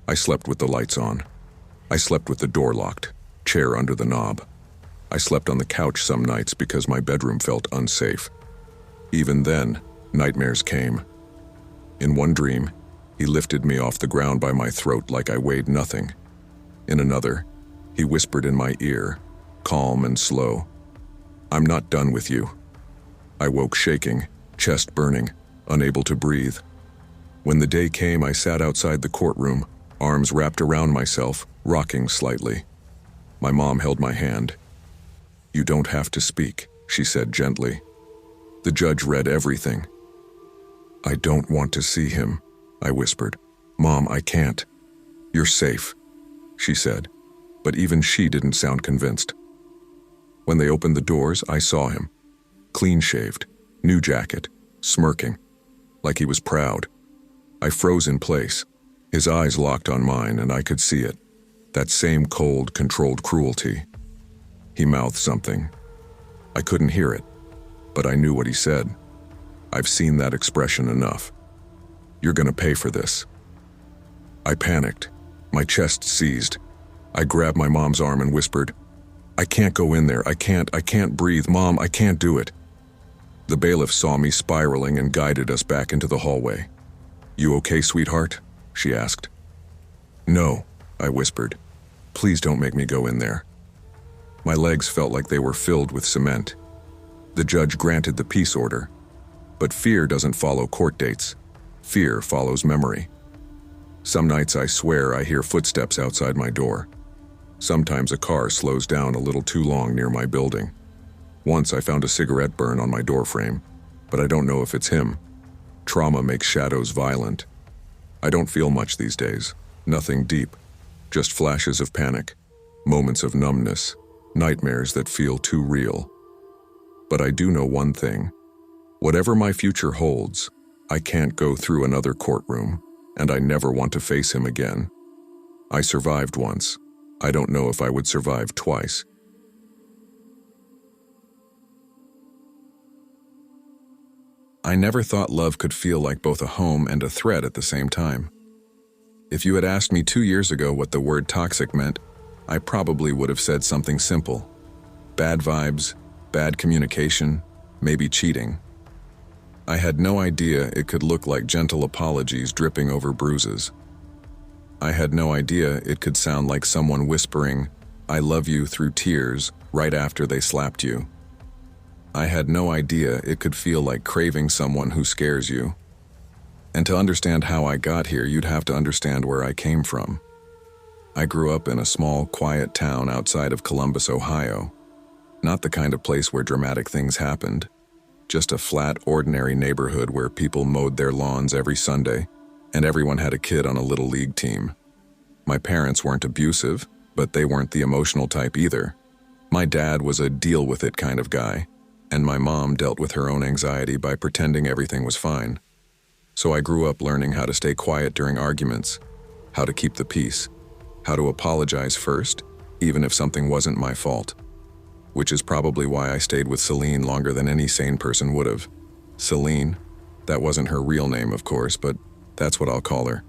I slept with the lights on. I slept with the door locked, chair under the knob. I slept on the couch some nights because my bedroom felt unsafe. Even then, nightmares came. In one dream, he lifted me off the ground by my throat like I weighed nothing. In another, he whispered in my ear, calm and slow, "I'm not done with you." I woke shaking, chest burning, unable to breathe. When the day came, I sat outside the courtroom, arms wrapped around myself, rocking slightly. My mom held my hand. "You don't have to speak," she said gently. The judge read everything. "I don't want to see him," I whispered. "Mom, I can't." "You're safe," she said, but even she didn't sound convinced. When they opened the doors, I saw him. Clean-shaved, new jacket, smirking, like he was proud. I froze in place. His eyes locked on mine, and I could see it. That same cold, controlled cruelty. He mouthed something. I couldn't hear it, but I knew what he said. I've seen that expression enough. "You're gonna pay for this." I panicked. My chest seized. I grabbed my mom's arm and whispered, "I can't go in there. I can't breathe. Mom, I can't do it." The bailiff saw me spiraling and guided us back into the hallway. "You okay, sweetheart?" she asked. "No," I whispered. "Please don't make me go in there." My legs felt like they were filled with cement. The judge granted the peace order. But fear doesn't follow court dates. Fear follows memory. Some nights I swear I hear footsteps outside my door. Sometimes a car slows down a little too long near my building. Once I found a cigarette burn on my doorframe, but I don't know if it's him. Trauma makes shadows violent. I don't feel much these days. Nothing deep. Just flashes of panic, moments of numbness, nightmares that feel too real. But I do know one thing. Whatever my future holds, I can't go through another courtroom, and I never want to face him again. I survived once. I don't know if I would survive twice. I never thought love could feel like both a home and a threat at the same time. If you had asked me 2 years ago what the word toxic meant, I probably would have said something simple. Bad vibes, bad communication, maybe cheating. I had no idea it could look like gentle apologies dripping over bruises. I had no idea it could sound like someone whispering, "I love you" through tears right after they slapped you. I had no idea it could feel like craving someone who scares you. And to understand how I got here, you'd have to understand where I came from. I grew up in a small, quiet town outside of Columbus, Ohio. Not the kind of place where dramatic things happened. Just a flat, ordinary neighborhood where people mowed their lawns every Sunday, and everyone had a kid on a little league team. My parents weren't abusive, but they weren't the emotional type either. My dad was a deal-with-it kind of guy, and my mom dealt with her own anxiety by pretending everything was fine. So I grew up learning how to stay quiet during arguments, how to keep the peace, how to apologize first, even if something wasn't my fault. Which is probably why I stayed with Celine longer than any sane person would have. Celine, that wasn't her real name, of course, but that's what I'll call her.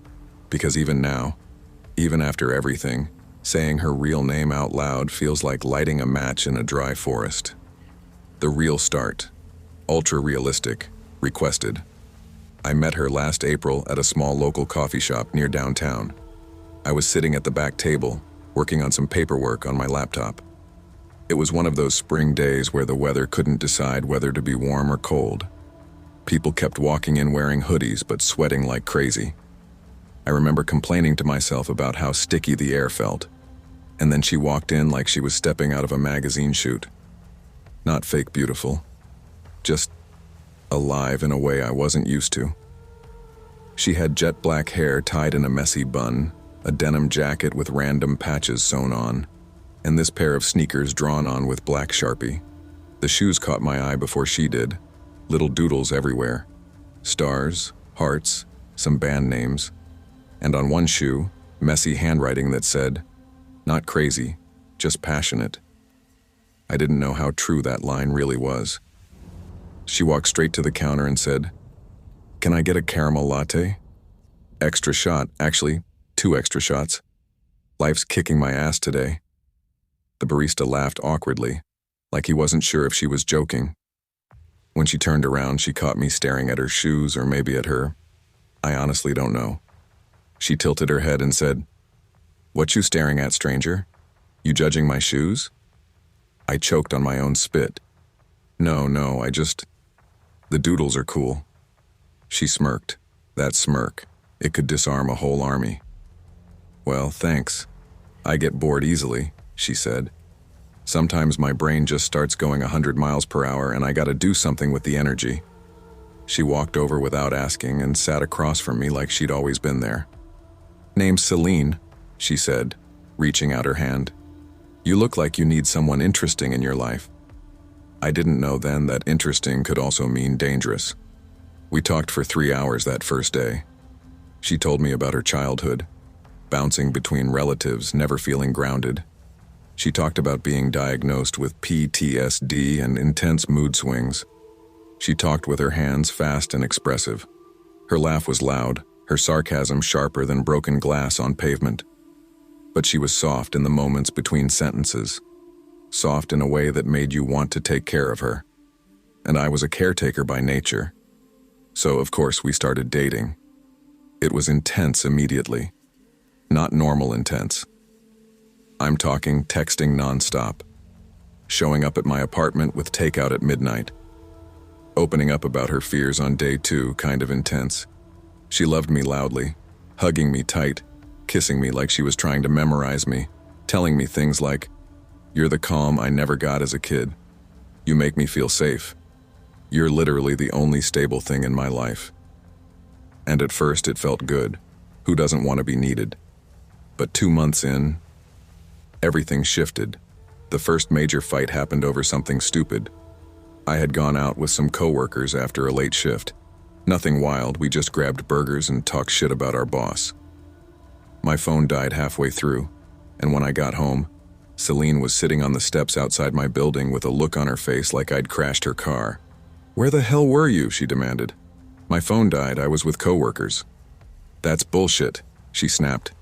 Because even now, even after everything, saying her real name out loud feels like lighting a match in a dry forest. The real start. Ultra-realistic. Requested. I met her last April at a small local coffee shop near downtown. I was sitting at the back table, working on some paperwork on my laptop. It was one of those spring days where the weather couldn't decide whether to be warm or cold. People kept walking in wearing hoodies but sweating like crazy. I remember complaining to myself about how sticky the air felt. And then she walked in like she was stepping out of a magazine shoot. Not fake beautiful, just alive in a way I wasn't used to. She had jet black hair tied in a messy bun, a denim jacket with random patches sewn on, and this pair of sneakers drawn on with black Sharpie. The shoes caught my eye before she did. Little doodles everywhere. Stars, hearts, some band names. And on one shoe, messy handwriting that said, "Not crazy, just passionate." I didn't know how true that line really was. She walked straight to the counter and said, "Can I get a caramel latte?" Extra shot, actually, 2 extra shots. Life's kicking my ass today. The barista laughed awkwardly, like he wasn't sure if she was joking. When she turned around, she caught me staring at her shoes or maybe at her. I honestly don't know. She tilted her head and said, "What you staring at, stranger? You judging my shoes?" I choked on my own spit. No, the doodles are cool." She smirked. That smirk, it could disarm a whole army. "Well, thanks. I get bored easily," she said. "Sometimes my brain just starts going 100 miles per hour and I gotta do something with the energy." She walked over without asking and sat across from me like she'd always been there. "Name's Celine," she said, reaching out her hand. "You look like you need someone interesting in your life." I didn't know then that interesting could also mean dangerous. We talked for 3 hours that first day. She told me about her childhood, bouncing between relatives, never feeling grounded. She talked about being diagnosed with PTSD and intense mood swings. She talked with her hands fast and expressive. Her laugh was loud, her sarcasm sharper than broken glass on pavement. But she was soft in the moments between sentences. Soft in a way that made you want to take care of her. And I was a caretaker by nature. So, of course, we started dating. It was intense immediately. Not normal intense. I'm talking texting nonstop. Showing up at my apartment with takeout at midnight. Opening up about her fears on day 2, kind of intense. She loved me loudly, hugging me tight, kissing me like she was trying to memorize me, telling me things like, "You're the calm I never got as a kid. You make me feel safe. You're literally the only stable thing in my life." And at first it felt good. Who doesn't want to be needed? But 2 months in, everything shifted. The first major fight happened over something stupid. I had gone out with some coworkers after a late shift. Nothing wild, we just grabbed burgers and talked shit about our boss. My phone died halfway through, and when I got home, Celine was sitting on the steps outside my building with a look on her face like I'd crashed her car. "Where the hell were you?" she demanded. "My phone died, I was with coworkers." "That's bullshit," she snapped.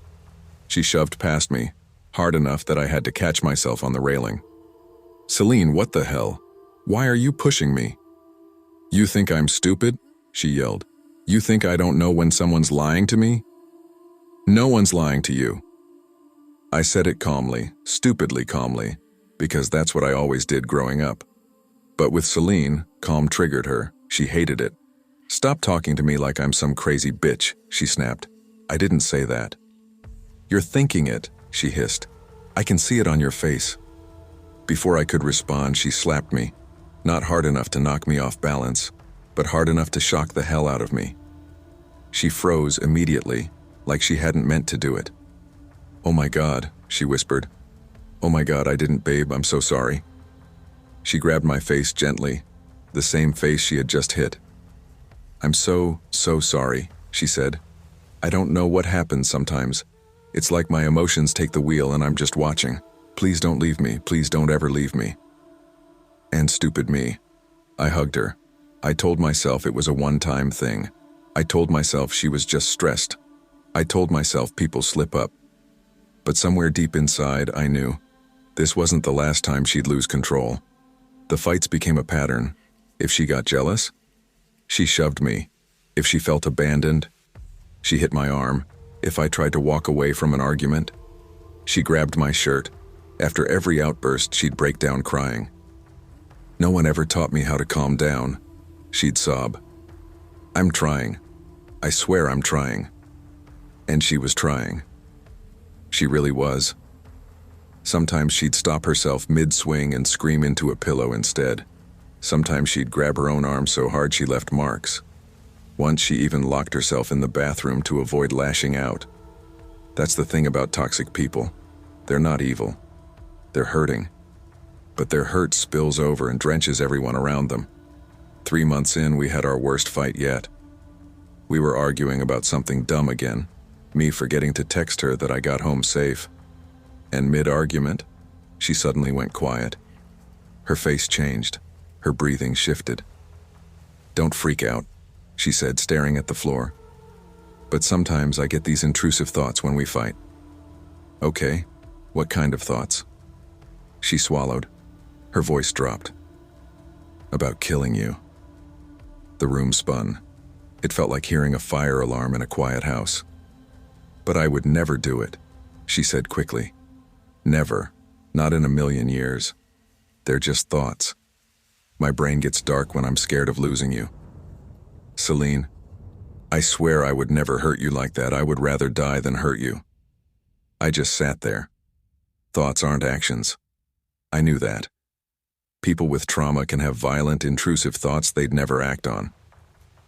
She shoved past me, hard enough that I had to catch myself on the railing. "Celine, what the hell? Why are you pushing me?" "You think I'm stupid?" she yelled. "You think I don't know when someone's lying to me?" "No one's lying to you." I said it calmly, stupidly calmly, because that's what I always did growing up. But with Celine, calm triggered her. She hated it. "Stop talking to me like I'm some crazy bitch," she snapped. "I didn't say that." "You're thinking it," she hissed. "I can see it on your face." Before I could respond, she slapped me, not hard enough to knock me off balance, but hard enough to shock the hell out of me. She froze immediately, like she hadn't meant to do it. "Oh my God," she whispered. "Oh my God, I didn't, babe, I'm so sorry." She grabbed my face gently, the same face she had just hit. "I'm so sorry," she said. "I don't know what happens sometimes. It's like my emotions take the wheel and I'm just watching. Please don't leave me, please don't ever leave me." And stupid me. I hugged her. I told myself it was a one-time thing. I told myself she was just stressed. I told myself people slip up. But somewhere deep inside, I knew this wasn't the last time she'd lose control. The fights became a pattern. If she got jealous, she shoved me. If she felt abandoned, she hit my arm. If I tried to walk away from an argument, she grabbed my shirt. After every outburst, she'd break down crying. "No one ever taught me how to calm down," she'd sob. "I'm trying. I swear I'm trying." And she was trying. She really was. Sometimes she'd stop herself mid-swing and scream into a pillow instead. Sometimes she'd grab her own arm so hard she left marks. Once she even locked herself in the bathroom to avoid lashing out. That's the thing about toxic people. They're not evil. They're hurting. But their hurt spills over and drenches everyone around them. 3 months in, we had our worst fight yet. We were arguing about something dumb again. Me forgetting to text her that I got home safe. And mid-argument, she suddenly went quiet. Her face changed. Her breathing shifted. "Don't freak out," she said, staring at the floor. "But sometimes I get these intrusive thoughts when we fight." "Okay, what kind of thoughts?" She swallowed. Her voice dropped. "About killing you." The room spun. It felt like hearing a fire alarm in a quiet house. "But I would never do it," she said quickly. "Never. Not in a million years. They're just thoughts. My brain gets dark when I'm scared of losing you. Celine, I swear I would never hurt you like that. I would rather die than hurt you." I just sat there. Thoughts aren't actions. I knew that. People with trauma can have violent, intrusive thoughts they'd never act on.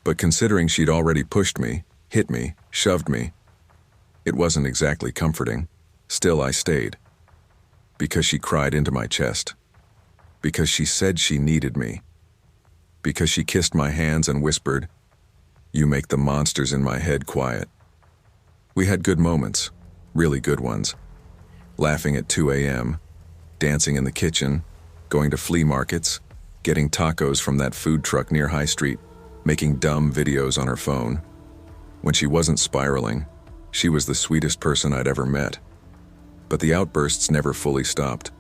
But considering she'd already pushed me, hit me, shoved me, it wasn't exactly comforting. Still, I stayed. Because she cried into my chest. Because she said she needed me. Because she kissed my hands and whispered, "You make the monsters in my head quiet." We had good moments, really good ones. Laughing at 2 a.m., dancing in the kitchen, going to flea markets, getting tacos from that food truck near High Street, making dumb videos on her phone. When she wasn't spiraling, she was the sweetest person I'd ever met. But the outbursts never fully stopped.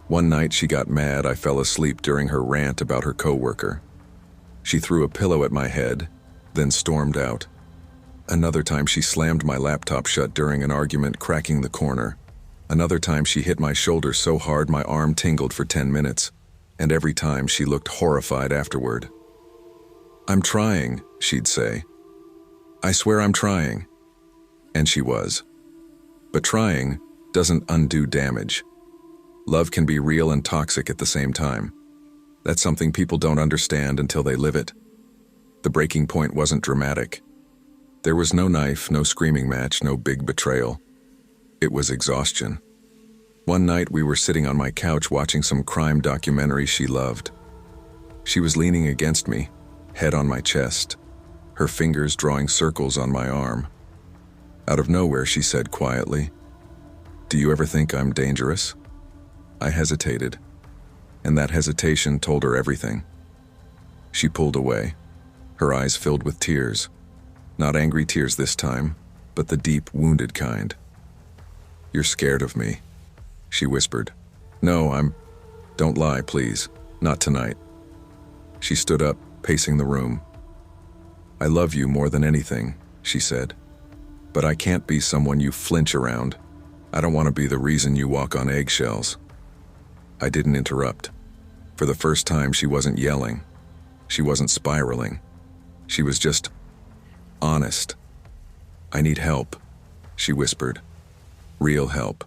One night she got mad I fell asleep during her rant about her coworker. She threw a pillow at my head, then stormed out. Another time she slammed my laptop shut during an argument, cracking the corner. Another time she hit my shoulder so hard my arm tingled for 10 minutes, and every time she looked horrified afterward. "I'm trying," she'd say. "I swear I'm trying." And she was. But trying doesn't undo damage. Love can be real and toxic at the same time. That's something people don't understand until they live it. The breaking point wasn't dramatic. There was no knife, no screaming match, no big betrayal. It was exhaustion. One night we were sitting on my couch watching some crime documentary she loved. She was leaning against me, head on my chest, her fingers drawing circles on my arm. Out of nowhere, she said quietly, "Do you ever think I'm dangerous?" I hesitated, and that hesitation told her everything. She pulled away, her eyes filled with tears. Not angry tears this time, but the deep, wounded kind. "You're scared of me," she whispered. "No, Don't lie, please. Not tonight." She stood up, pacing the room. "I love you more than anything," she said. "But I can't be someone you flinch around. I don't want to be the reason you walk on eggshells." I didn't interrupt. For the first time, she wasn't yelling. She wasn't spiraling. She was just honest. "I need help," she whispered. "Real help.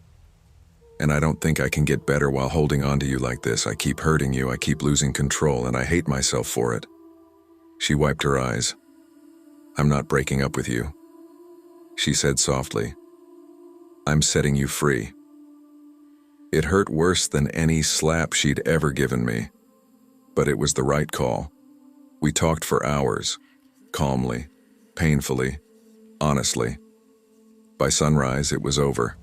And I don't think I can get better while holding on to you like this. I keep hurting you, I keep losing control, and I hate myself for it." She wiped her eyes. "I'm not breaking up with you," she said softly. "I'm setting you free." It hurt worse than any slap she'd ever given me, but it was the right call. We talked for hours, calmly, painfully, honestly. By sunrise, it was over.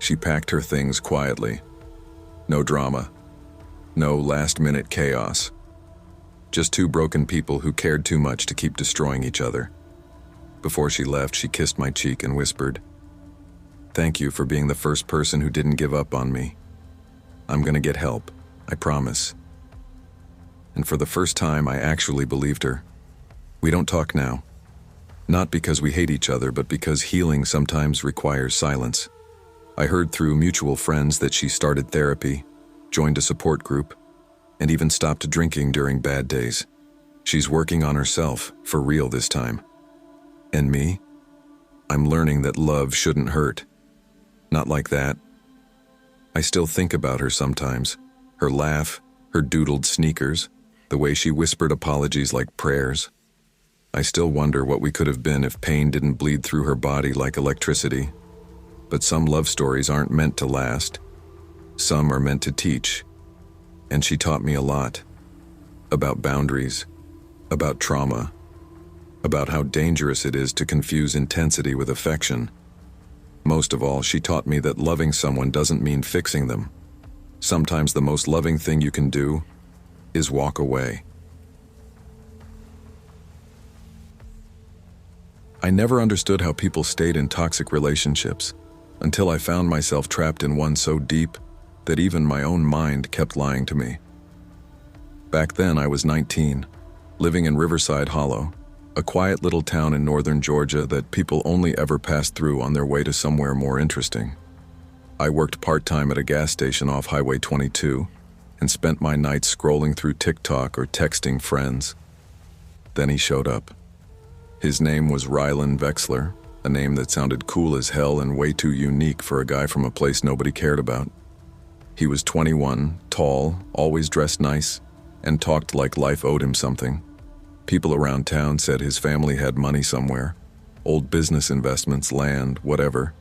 She packed her things quietly. No drama. No last-minute chaos. Just two broken people who cared too much to keep destroying each other. Before she left, she kissed my cheek and whispered, "Thank you for being the first person who didn't give up on me. I'm gonna get help, I promise." And for the first time, I actually believed her. We don't talk now. Not because we hate each other, but because healing sometimes requires silence. I heard through mutual friends that she started therapy, joined a support group, and even stopped drinking during bad days. She's working on herself, for real this time. And me? I'm learning that love shouldn't hurt. Not like that. I still think about her sometimes. Her laugh, her doodled sneakers, the way she whispered apologies like prayers. I still wonder what we could have been if pain didn't bleed through her body like electricity. But some love stories aren't meant to last. Some are meant to teach. And she taught me a lot. About boundaries, about trauma, about how dangerous it is to confuse intensity with affection. Most of all, she taught me that loving someone doesn't mean fixing them. Sometimes the most loving thing you can do is walk away. I never understood how people stayed in toxic relationships until I found myself trapped in one so deep that even my own mind kept lying to me. Back then, I was 19, living in Riverside Hollow, a quiet little town in northern Georgia that people only ever passed through on their way to somewhere more interesting. I worked part-time at a gas station off Highway 22 and spent my nights scrolling through TikTok or texting friends. Then he showed up. His name was Rylan Vexler, a name that sounded cool as hell and way too unique for a guy from a place nobody cared about. He was 21, tall, always dressed nice, and talked like life owed him something. People around town said his family had money somewhere, old business investments, land, whatever.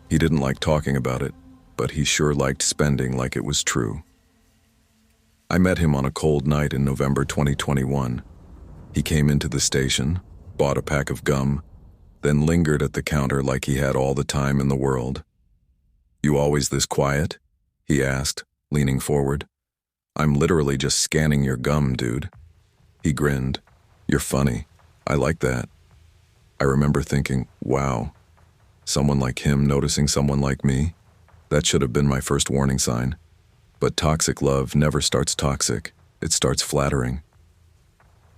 He didn't like talking about it, but he sure liked spending like it was true. I met him on a cold night in November 2021. He came into the station, bought a pack of gum, then lingered at the counter like he had all the time in the world. "You always this quiet?" he asked, leaning forward. "I'm literally just scanning your gum, dude." He grinned. "You're funny. I like that." I remember thinking, wow, someone like him noticing someone like me? That should have been my first warning sign. But toxic love never starts toxic. It starts flattering.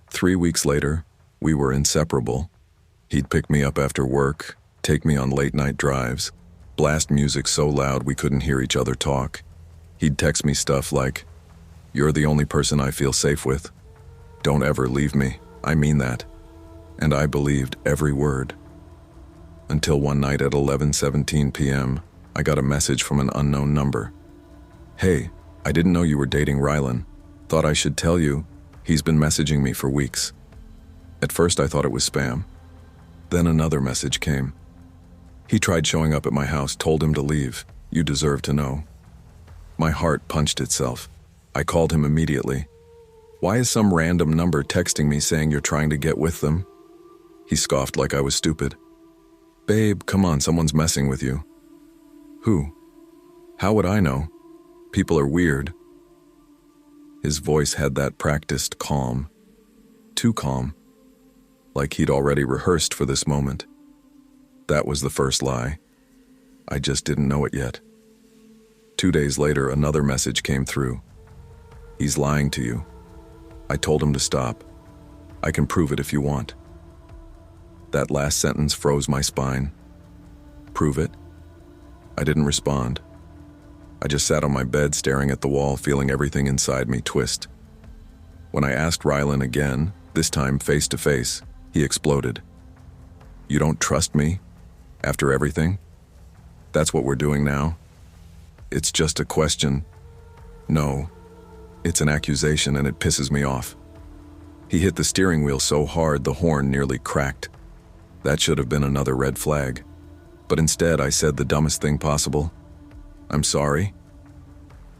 3 weeks later, we were inseparable. He'd pick me up after work, take me on late-night drives, blast music so loud we couldn't hear each other talk. He'd text me stuff like, "You're the only person I feel safe with. Don't ever leave me. I mean that." And I believed every word. Until one night at 11:17 p.m., I got a message from an unknown number. "Hey, I didn't know you were dating Rylan. Thought I should tell you, he's been messaging me for weeks." At first I thought it was spam. Then another message came. He tried showing up at my house, told him to leave. You deserve to know. My heart punched itself. I called him immediately. Why is some random number texting me saying you're trying to get with them? He scoffed like I was stupid. Babe, come on, someone's messing with you. Who? How would I know? People are weird. His voice had that practiced calm. Too calm. Like he'd already rehearsed for this moment. That was the first lie. I just didn't know it yet. 2 days later, another message came through. He's lying to you. I told him to stop. I can prove it if you want. That last sentence froze my spine. Prove it? I didn't respond. I just sat on my bed staring at the wall, feeling everything inside me twist. When I asked Rylan again, this time face to face, he exploded. You don't trust me? After everything? That's what we're doing now? It's just a question. No. It's an accusation and it pisses me off. He hit the steering wheel so hard the horn nearly cracked. That should have been another red flag. But instead I said the dumbest thing possible. I'm sorry.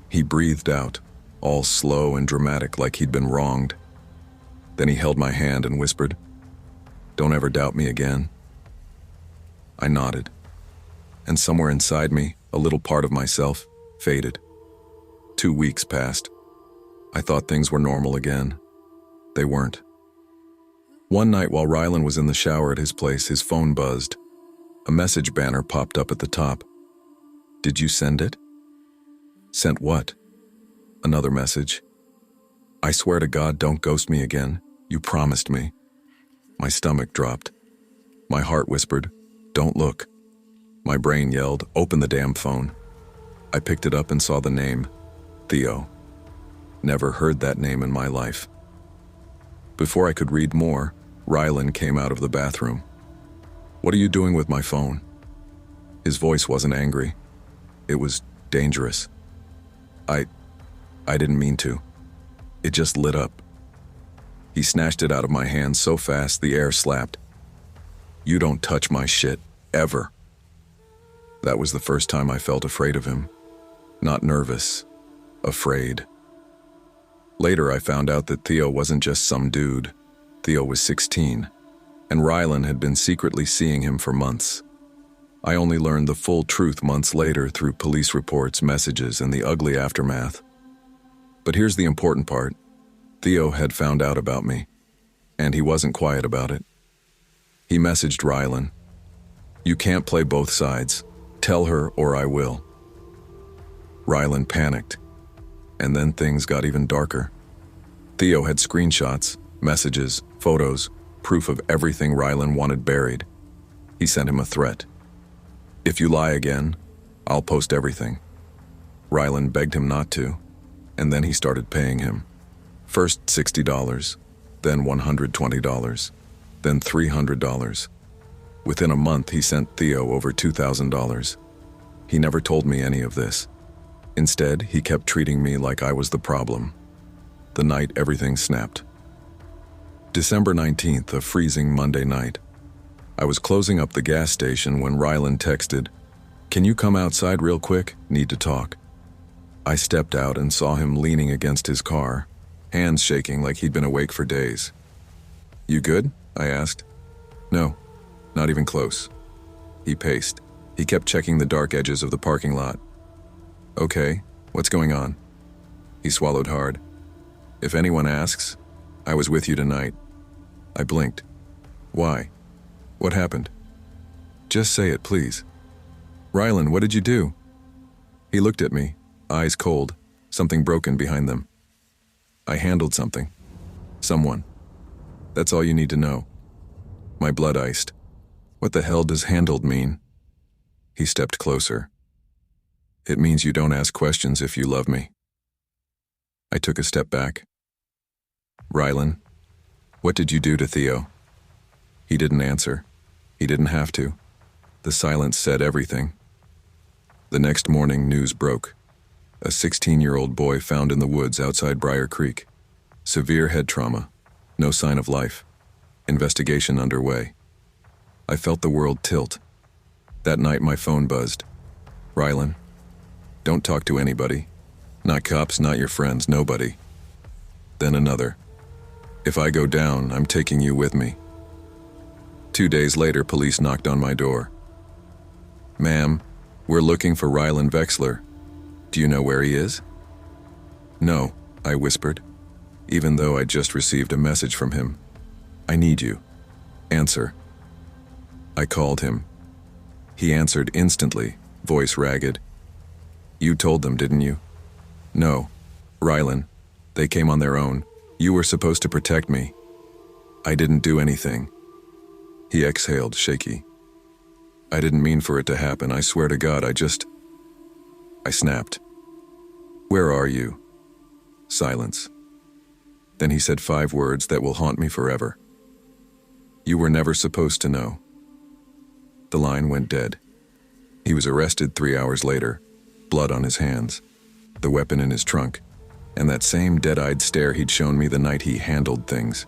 He breathed out, all slow and dramatic like he'd been wronged. Then he held my hand and whispered, "Don't ever doubt me again." I nodded. And somewhere inside me, a little part of myself faded. 2 weeks passed. I thought things were normal again. They weren't. One night while Rylan was in the shower at his place, his phone buzzed. A message banner popped up at the top. Did you send it? Sent what? Another message. I swear to God, don't ghost me again. You promised me. My stomach dropped. My heart whispered, don't look. My brain yelled, open the damn phone. I picked it up and saw the name, Theo. Never heard that name in my life. Before I could read more, Rylan came out of the bathroom. What are you doing with my phone? His voice wasn't angry. It was dangerous. I didn't mean to. It just lit up. He snatched it out of my hand so fast the air slapped. You don't touch my shit, ever. That was the first time I felt afraid of him. Not nervous, afraid. Later I found out that Theo wasn't just some dude. Theo was 16, and Rylan had been secretly seeing him for months. I only learned the full truth months later through police reports, messages, and the ugly aftermath. But here's the important part. Theo had found out about me, and he wasn't quiet about it. He messaged Rylan, "You can't play both sides. Tell her or I will." Rylan panicked, and then things got even darker. Theo had screenshots, messages, photos, proof of everything Rylan wanted buried. He sent him a threat. If you lie again, I'll post everything. Rylan begged him not to, and then he started paying him. First $60, then $120, then $300. Within a month, he sent Theo over $2,000. He never told me any of this. Instead, he kept treating me like I was the problem. The night everything snapped. December 19th, a freezing Monday night. I was closing up the gas station when Rylan texted, "Can you come outside real quick? Need to talk." I stepped out and saw him leaning against his car, hands shaking like he'd been awake for days. "You good?" I asked. "No, not even close." He paced. He kept checking the dark edges of the parking lot. "Okay, what's going on?" He swallowed hard. "If anyone asks, I was with you tonight." I blinked. "Why? What happened?" "Just say it, please." "Rylan, what did you do?" He looked at me, eyes cold, something broken behind them. "I handled something. Someone. That's all you need to know." My blood iced. What the hell does handled mean? He stepped closer. "It means you don't ask questions if you love me." I took a step back. "Rylan, what did you do to Theo?" He didn't answer. He didn't have to. The silence said everything. The next morning, news broke. A 16-year-old boy found in the woods outside Briar Creek. Severe head trauma. No sign of life. Investigation underway. I felt the world tilt. That night my phone buzzed. Rylan, don't talk to anybody. Not cops, not your friends, nobody. Then another. If I go down, I'm taking you with me. 2 days later, police knocked on my door. Ma'am, we're looking for Rylan Vexler. Do you know where he is? No, I whispered, even though I'd just received a message from him. I need you. Answer. I called him. He answered instantly, voice ragged. You told them, didn't you? No, Rylan. They came on their own. You were supposed to protect me. I didn't do anything. He exhaled, shaky. I didn't mean for it to happen, I swear to God, I snapped. Where are you? Silence. Then he said 5 words that will haunt me forever. You were never supposed to know. The line went dead. He was arrested 3 hours later, blood on his hands, the weapon in his trunk, and that same dead-eyed stare he'd shown me the night he handled things.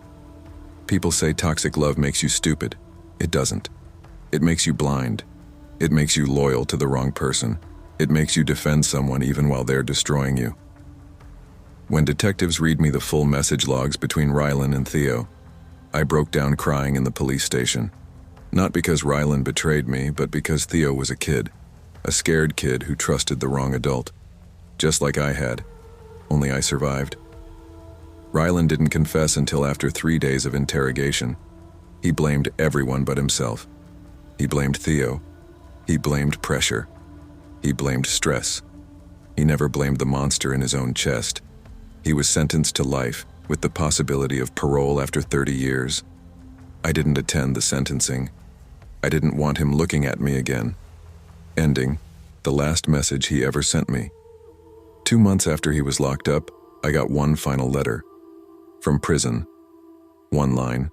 People say toxic love makes you stupid. It doesn't. It makes you blind. It makes you loyal to the wrong person. It makes you defend someone even while they're destroying you. When detectives read me the full message logs between Rylan and Theo, I broke down crying in the police station. Not because Rylan betrayed me, but because Theo was a kid. A scared kid who trusted the wrong adult. Just like I had. Only I survived. Rylan didn't confess until after 3 days of interrogation. He blamed everyone but himself. He blamed Theo. He blamed pressure. He blamed stress. He never blamed the monster in his own chest. He was sentenced to life, with the possibility of parole after 30 years. I didn't attend the sentencing. I didn't want him looking at me again. Ending, the last message he ever sent me. 2 months after he was locked up, I got one final letter. From prison. One line.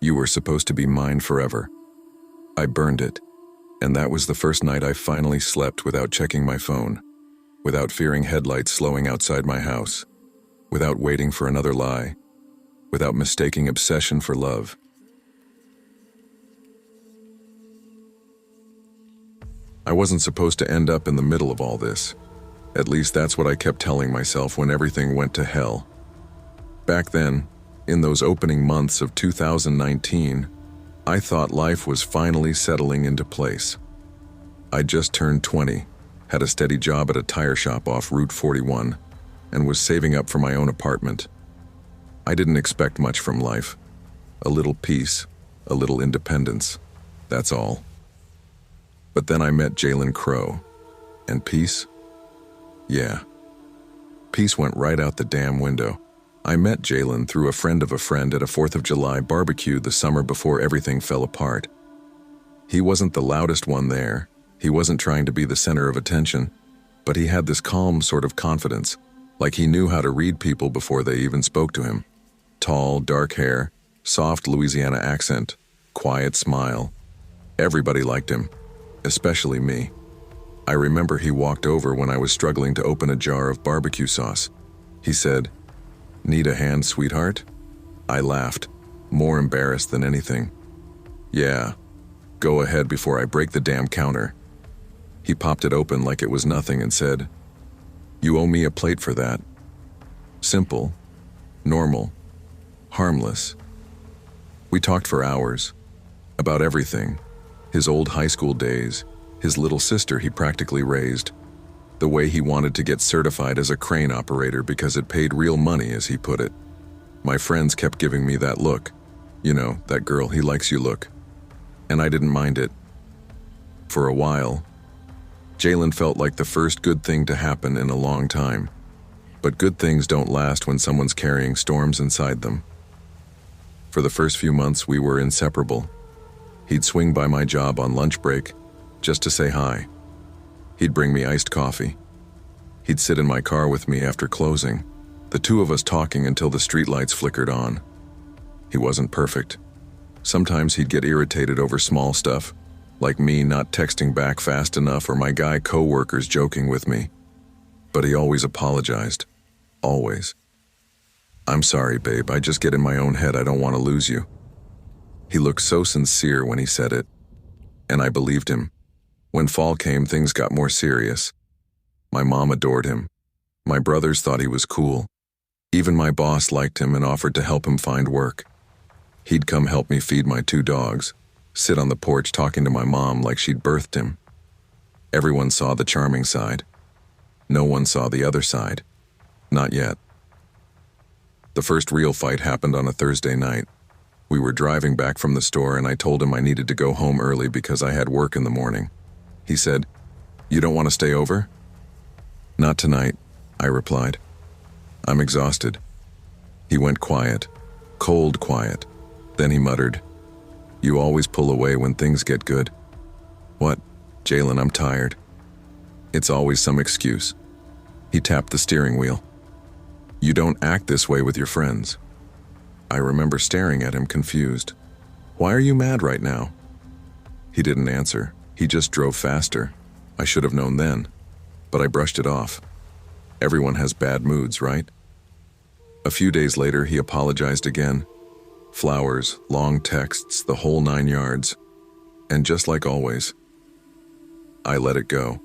You were supposed to be mine forever. I burned it, and that was the first night I finally slept without checking my phone, without fearing headlights slowing outside my house, without waiting for another lie, without mistaking obsession for love. I wasn't supposed to end up in the middle of all this. At least that's what I kept telling myself when everything went to hell. Back then, in those opening months of 2019, I thought life was finally settling into place. I'd just turned 20, had a steady job at a tire shop off Route 41, and was saving up for my own apartment. I didn't expect much from life. A little peace, a little independence, that's all. But then I met Jalen Crow. And peace? Yeah. Peace went right out the damn window. I met Jalen through a friend of a friend at a 4th of July barbecue the summer before everything fell apart. He wasn't the loudest one there. He wasn't trying to be the center of attention. But he had this calm sort of confidence, like he knew how to read people before they even spoke to him. Tall, dark hair, soft Louisiana accent, quiet smile. Everybody liked him. Especially me. I remember he walked over when I was struggling to open a jar of barbecue sauce. He said, "Need a hand, sweetheart?" I laughed, more embarrassed than anything. "Yeah, go ahead before I break the damn counter." He popped it open like it was nothing and said, "You owe me a plate for that." Simple, normal, harmless. We talked for hours, about everything. His old high school days, his little sister he practically raised, the way he wanted to get certified as a crane operator because it paid real money, as he put it. My friends kept giving me that look, you know, that girl he likes you look, and I didn't mind it. For a while, Jalen felt like the first good thing to happen in a long time, but good things don't last when someone's carrying storms inside them. For the first few months, we were inseparable. He'd swing by my job on lunch break just to say hi. He'd bring me iced coffee. He'd sit in my car with me after closing, the two of us talking until the streetlights flickered on. He wasn't perfect. Sometimes he'd get irritated over small stuff, like me not texting back fast enough or my guy co-workers joking with me. But he always apologized. Always. "I'm sorry, babe, I just get in my own head, I don't want to lose you." He looked so sincere when he said it, and I believed him. When fall came, things got more serious. My mom adored him. My brothers thought he was cool. Even my boss liked him and offered to help him find work. He'd come help me feed my 2 dogs, sit on the porch talking to my mom like she'd birthed him. Everyone saw the charming side. No one saw the other side. Not yet. The first real fight happened on a Thursday night. We were driving back from the store and I told him I needed to go home early because I had work in the morning. He said, "You don't want to stay over?" "Not tonight," I replied. "I'm exhausted." He went quiet, cold quiet. Then he muttered, "You always pull away when things get good." "What?" "Jalen, I'm tired." "It's always some excuse." He tapped the steering wheel. "You don't act this way with your friends." I remember staring at him confused. "Why are you mad right now?" He didn't answer. He just drove faster. I should have known then, but I brushed it off. Everyone has bad moods, right? A few days later, he apologized again. Flowers, long texts, the whole 9 yards. And just like always, I let it go.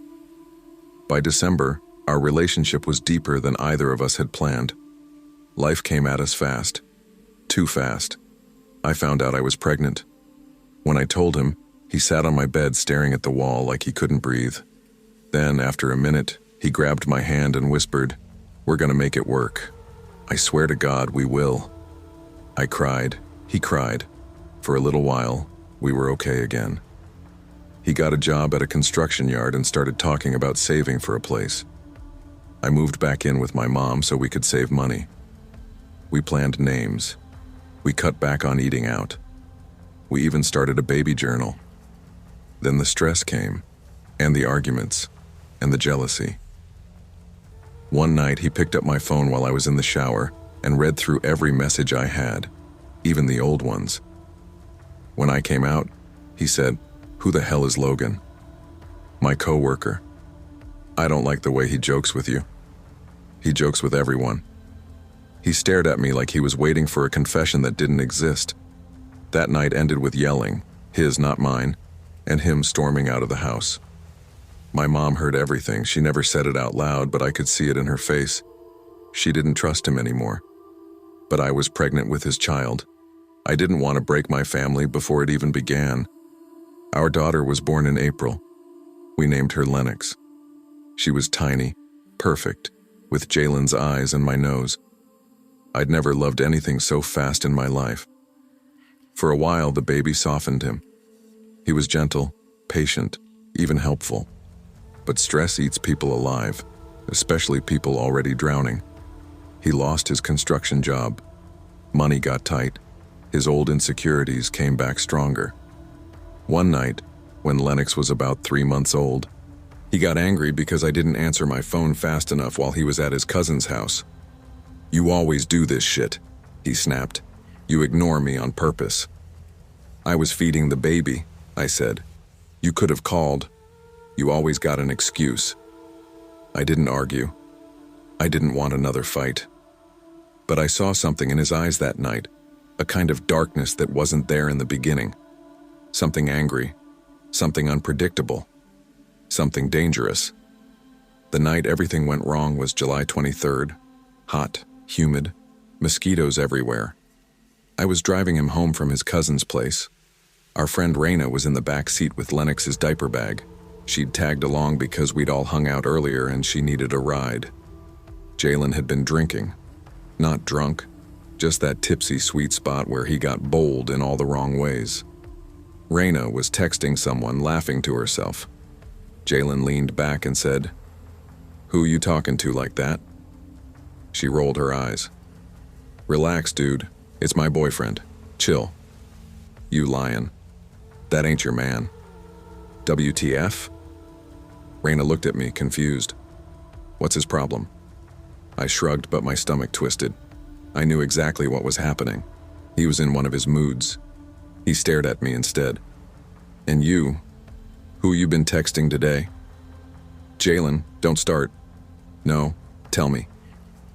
By December, our relationship was deeper than either of us had planned. Life came at us fast. Too fast. I found out I was pregnant. When I told him, he sat on my bed staring at the wall like he couldn't breathe. Then, after a minute, he grabbed my hand and whispered, "We're gonna make it work. I swear to God, we will." I cried. He cried. For a little while, we were okay again. He got a job at a construction yard and started talking about saving for a place. I moved back in with my mom so we could save money. We planned names. We cut back on eating out. We even started a baby journal. Then the stress came, and the arguments, and the jealousy. One night, he picked up my phone while I was in the shower and read through every message I had, even the old ones. When I came out, he said, "Who the hell is Logan?" "My coworker." "I don't like the way he jokes with you." "He jokes with everyone." He stared at me like he was waiting for a confession that didn't exist. That night ended with yelling, his, not mine, and him storming out of the house. My mom heard everything. She never said it out loud, but I could see it in her face. She didn't trust him anymore. But I was pregnant with his child. I didn't want to break my family before it even began. Our daughter was born in April. We named her Lennox. She was tiny, perfect, with Jalen's eyes and my nose. I'd never loved anything so fast in my life. For a while, the baby softened him. He was gentle, patient, even helpful. But stress eats people alive, especially people already drowning. He lost his construction job. Money got tight. His old insecurities came back stronger. One night, when Lennox was about 3 months old, he got angry because I didn't answer my phone fast enough while he was at his cousin's house. "You always do this shit," he snapped. "You ignore me on purpose." "I was feeding the baby," I said. "You could have called. You always got an excuse." I didn't argue. I didn't want another fight. But I saw something in his eyes that night, a kind of darkness that wasn't there in the beginning. Something angry, something unpredictable, something dangerous. The night everything went wrong was July 23rd. Hot, humid, mosquitoes everywhere. I was driving him home from his cousin's place. Our friend Raina was in the back seat with Lennox's diaper bag. She'd tagged along because we'd all hung out earlier and she needed a ride. Jalen had been drinking. Not drunk, just that tipsy sweet spot where he got bold in all the wrong ways. Raina was texting someone, laughing to herself. Jalen leaned back and said, "Who you talking to like that?" She rolled her eyes. "Relax, dude. It's my boyfriend. Chill." "You lying. That ain't your man." "WTF?" Raina looked at me, confused. "What's his problem?" I shrugged, but my stomach twisted. I knew exactly what was happening. He was in one of his moods. He stared at me instead. "And you? Who you been texting today?" "Jalen, don't start." "No, tell me."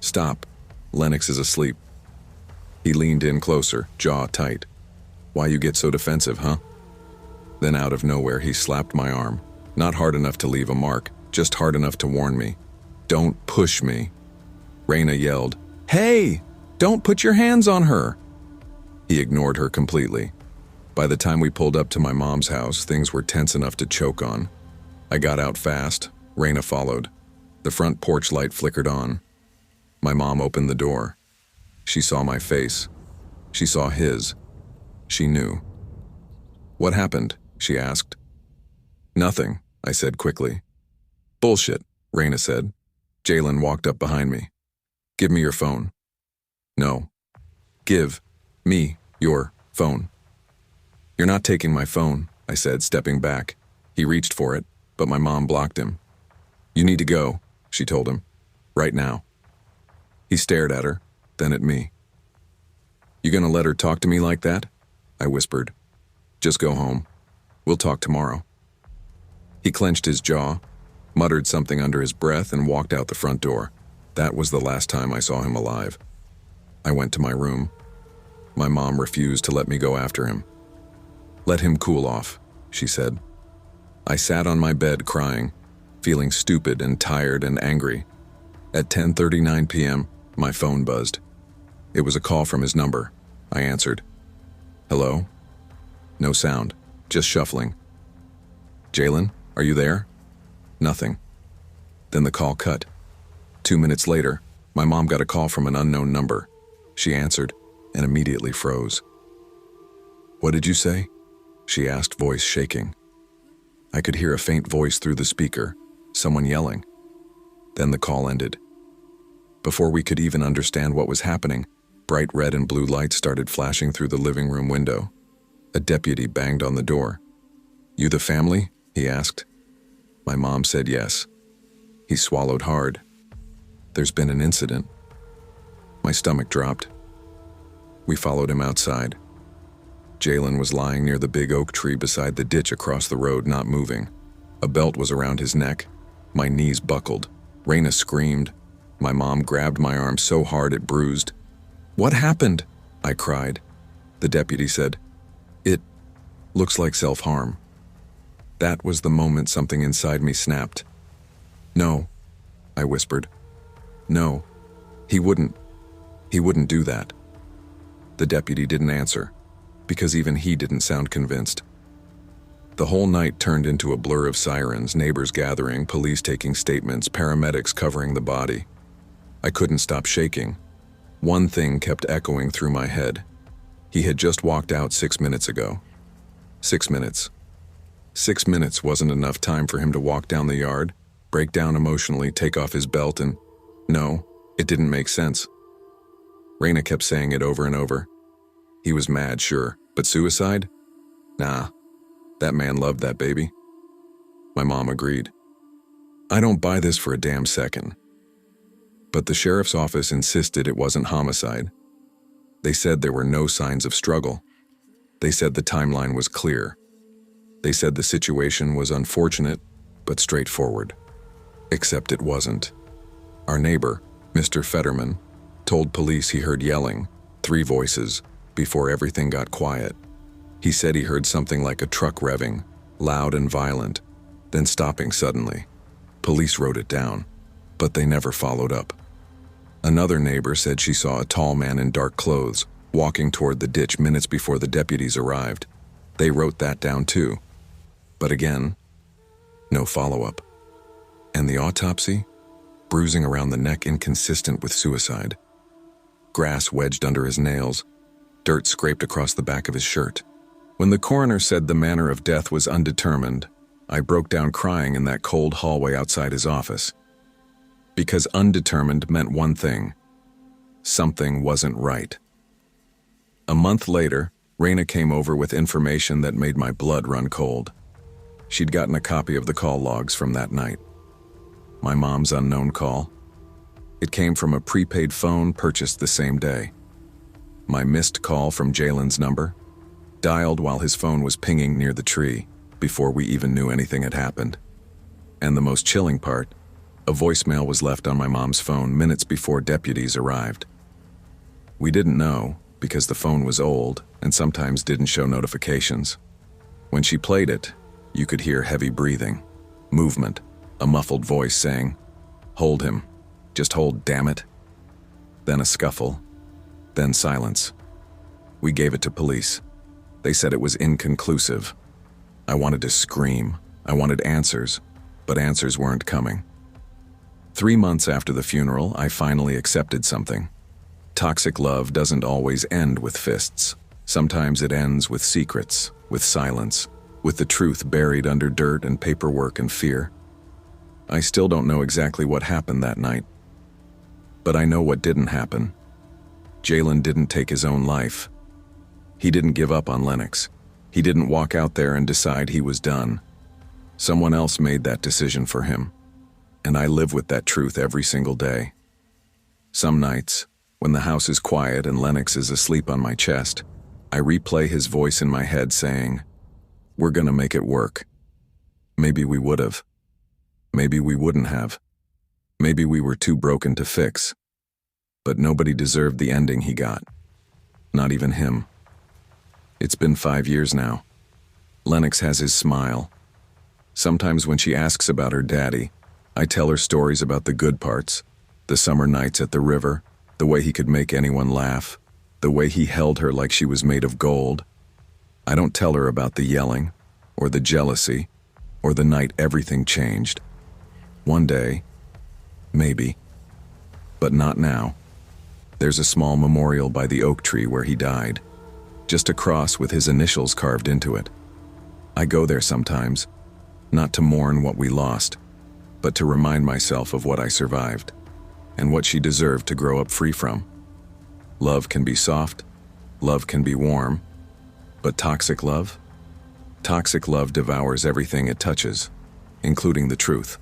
"Stop. Lennox is asleep." He leaned in closer, jaw tight. "Why you get so defensive, huh?" Then out of nowhere, he slapped my arm. Not hard enough to leave a mark, just hard enough to warn me. Don't push me. Raina yelled, "Hey! Don't put your hands on her!" He ignored her completely. By the time we pulled up to my mom's house, things were tense enough to choke on. I got out fast. Raina followed. The front porch light flickered on. My mom opened the door. She saw my face. She saw his. She knew. "What happened?" she asked. "Nothing," I said quickly. "Bullshit," Raina said. Jalen walked up behind me. "Give me your phone." "No." "Give me your phone." "You're not taking my phone," I said, stepping back. He reached for it, but my mom blocked him. "You need to go," she told him. "Right now." He stared at her, then at me. "You gonna let her talk to me like that?" I whispered. "Just go home. We'll talk tomorrow." He clenched his jaw, muttered something under his breath, and walked out the front door. That was the last time I saw him alive. I went to my room. My mom refused to let me go after him. "Let him cool off," she said. I sat on my bed crying, feeling stupid and tired and angry. At 10:39 p.m., my phone buzzed. It was a call from his number. I answered. "Hello?" No sound, just shuffling. "Jalen, are you there?" Nothing. Then the call cut. 2 minutes later, my mom got a call from an unknown number. She answered and immediately froze. "What did you say?" she asked, voice shaking. I could hear a faint voice through the speaker, someone yelling. Then the call ended. Before we could even understand what was happening, bright red and blue lights started flashing through the living room window. A deputy banged on the door. "You the family?" he asked. My mom said yes. He swallowed hard. "There's been an incident." My stomach dropped. We followed him outside. Jalen was lying near the big oak tree beside the ditch across the road, not moving. A belt was around his neck. My knees buckled. Raina screamed. My mom grabbed my arm so hard it bruised. "What happened?" I cried. The deputy said, "It looks like self-harm." That was the moment something inside me snapped. "No," I whispered. "No, he wouldn't do that." The deputy didn't answer, because even he didn't sound convinced. The whole night turned into a blur of sirens, neighbors gathering, police taking statements, paramedics covering the body. I couldn't stop shaking. One thing kept echoing through my head. He had just walked out 6 minutes ago. 6 minutes. 6 minutes wasn't enough time for him to walk down the yard, break down emotionally, take off his belt, and no, it didn't make sense. Raina kept saying it over and over. He was mad, sure, but suicide? Nah, that man loved that baby. My mom agreed. I don't buy this for a damn second. But the sheriff's office insisted it wasn't homicide. They said there were no signs of struggle. They said the timeline was clear. They said the situation was unfortunate, but straightforward. Except it wasn't. Our neighbor, Mr. Fetterman, told police he heard yelling, 3 voices, before everything got quiet. He said he heard something like a truck revving, loud and violent, then stopping suddenly. Police wrote it down, but they never followed up. Another neighbor said she saw a tall man in dark clothes walking toward the ditch minutes before the deputies arrived. They wrote that down too. But again, no follow-up. And the autopsy? Bruising around the neck inconsistent with suicide. Grass wedged under his nails. Dirt scraped across the back of his shirt. When the coroner said the manner of death was undetermined, I broke down crying in that cold hallway outside his office. Because undetermined meant one thing. Something wasn't right. A month later, Raina came over with information that made my blood run cold. She'd gotten a copy of the call logs from that night. My mom's unknown call. It came from a prepaid phone purchased the same day. My missed call from Jalen's number, dialed while his phone was pinging near the tree, before we even knew anything had happened. And the most chilling part, a voicemail was left on my mom's phone minutes before deputies arrived. We didn't know, because the phone was old and sometimes didn't show notifications. When she played it, you could hear heavy breathing. Movement, a muffled voice saying, "Hold him. Just hold, damn it." Then a scuffle. Then silence. We gave it to police. They said it was inconclusive. I wanted to scream. I wanted answers, but answers weren't coming. 3 months after the funeral, I finally accepted something. Toxic love doesn't always end with fists. Sometimes it ends with secrets, with silence, with the truth buried under dirt and paperwork and fear. I still don't know exactly what happened that night, but I know what didn't happen. Jalen didn't take his own life. He didn't give up on Lennox. He didn't walk out there and decide he was done. Someone else made that decision for him, and I live with that truth every single day. Some nights, when the house is quiet and Lennox is asleep on my chest, I replay his voice in my head saying, "We're gonna make it work." Maybe we would have. Maybe we wouldn't have. Maybe we were too broken to fix. But nobody deserved the ending he got. Not even him. It's been 5 years now. Lennox has his smile. Sometimes when she asks about her daddy, I tell her stories about the good parts, the summer nights at the river, the way he could make anyone laugh, the way he held her like she was made of gold. I don't tell her about the yelling, or the jealousy, or the night everything changed. One day, maybe, but not now. There's a small memorial by the oak tree where he died, just a cross with his initials carved into it. I go there sometimes, not to mourn what we lost, but to remind myself of what I survived, and what she deserved to grow up free from. Love can be soft, love can be warm, but toxic love? Toxic love devours everything it touches, including the truth.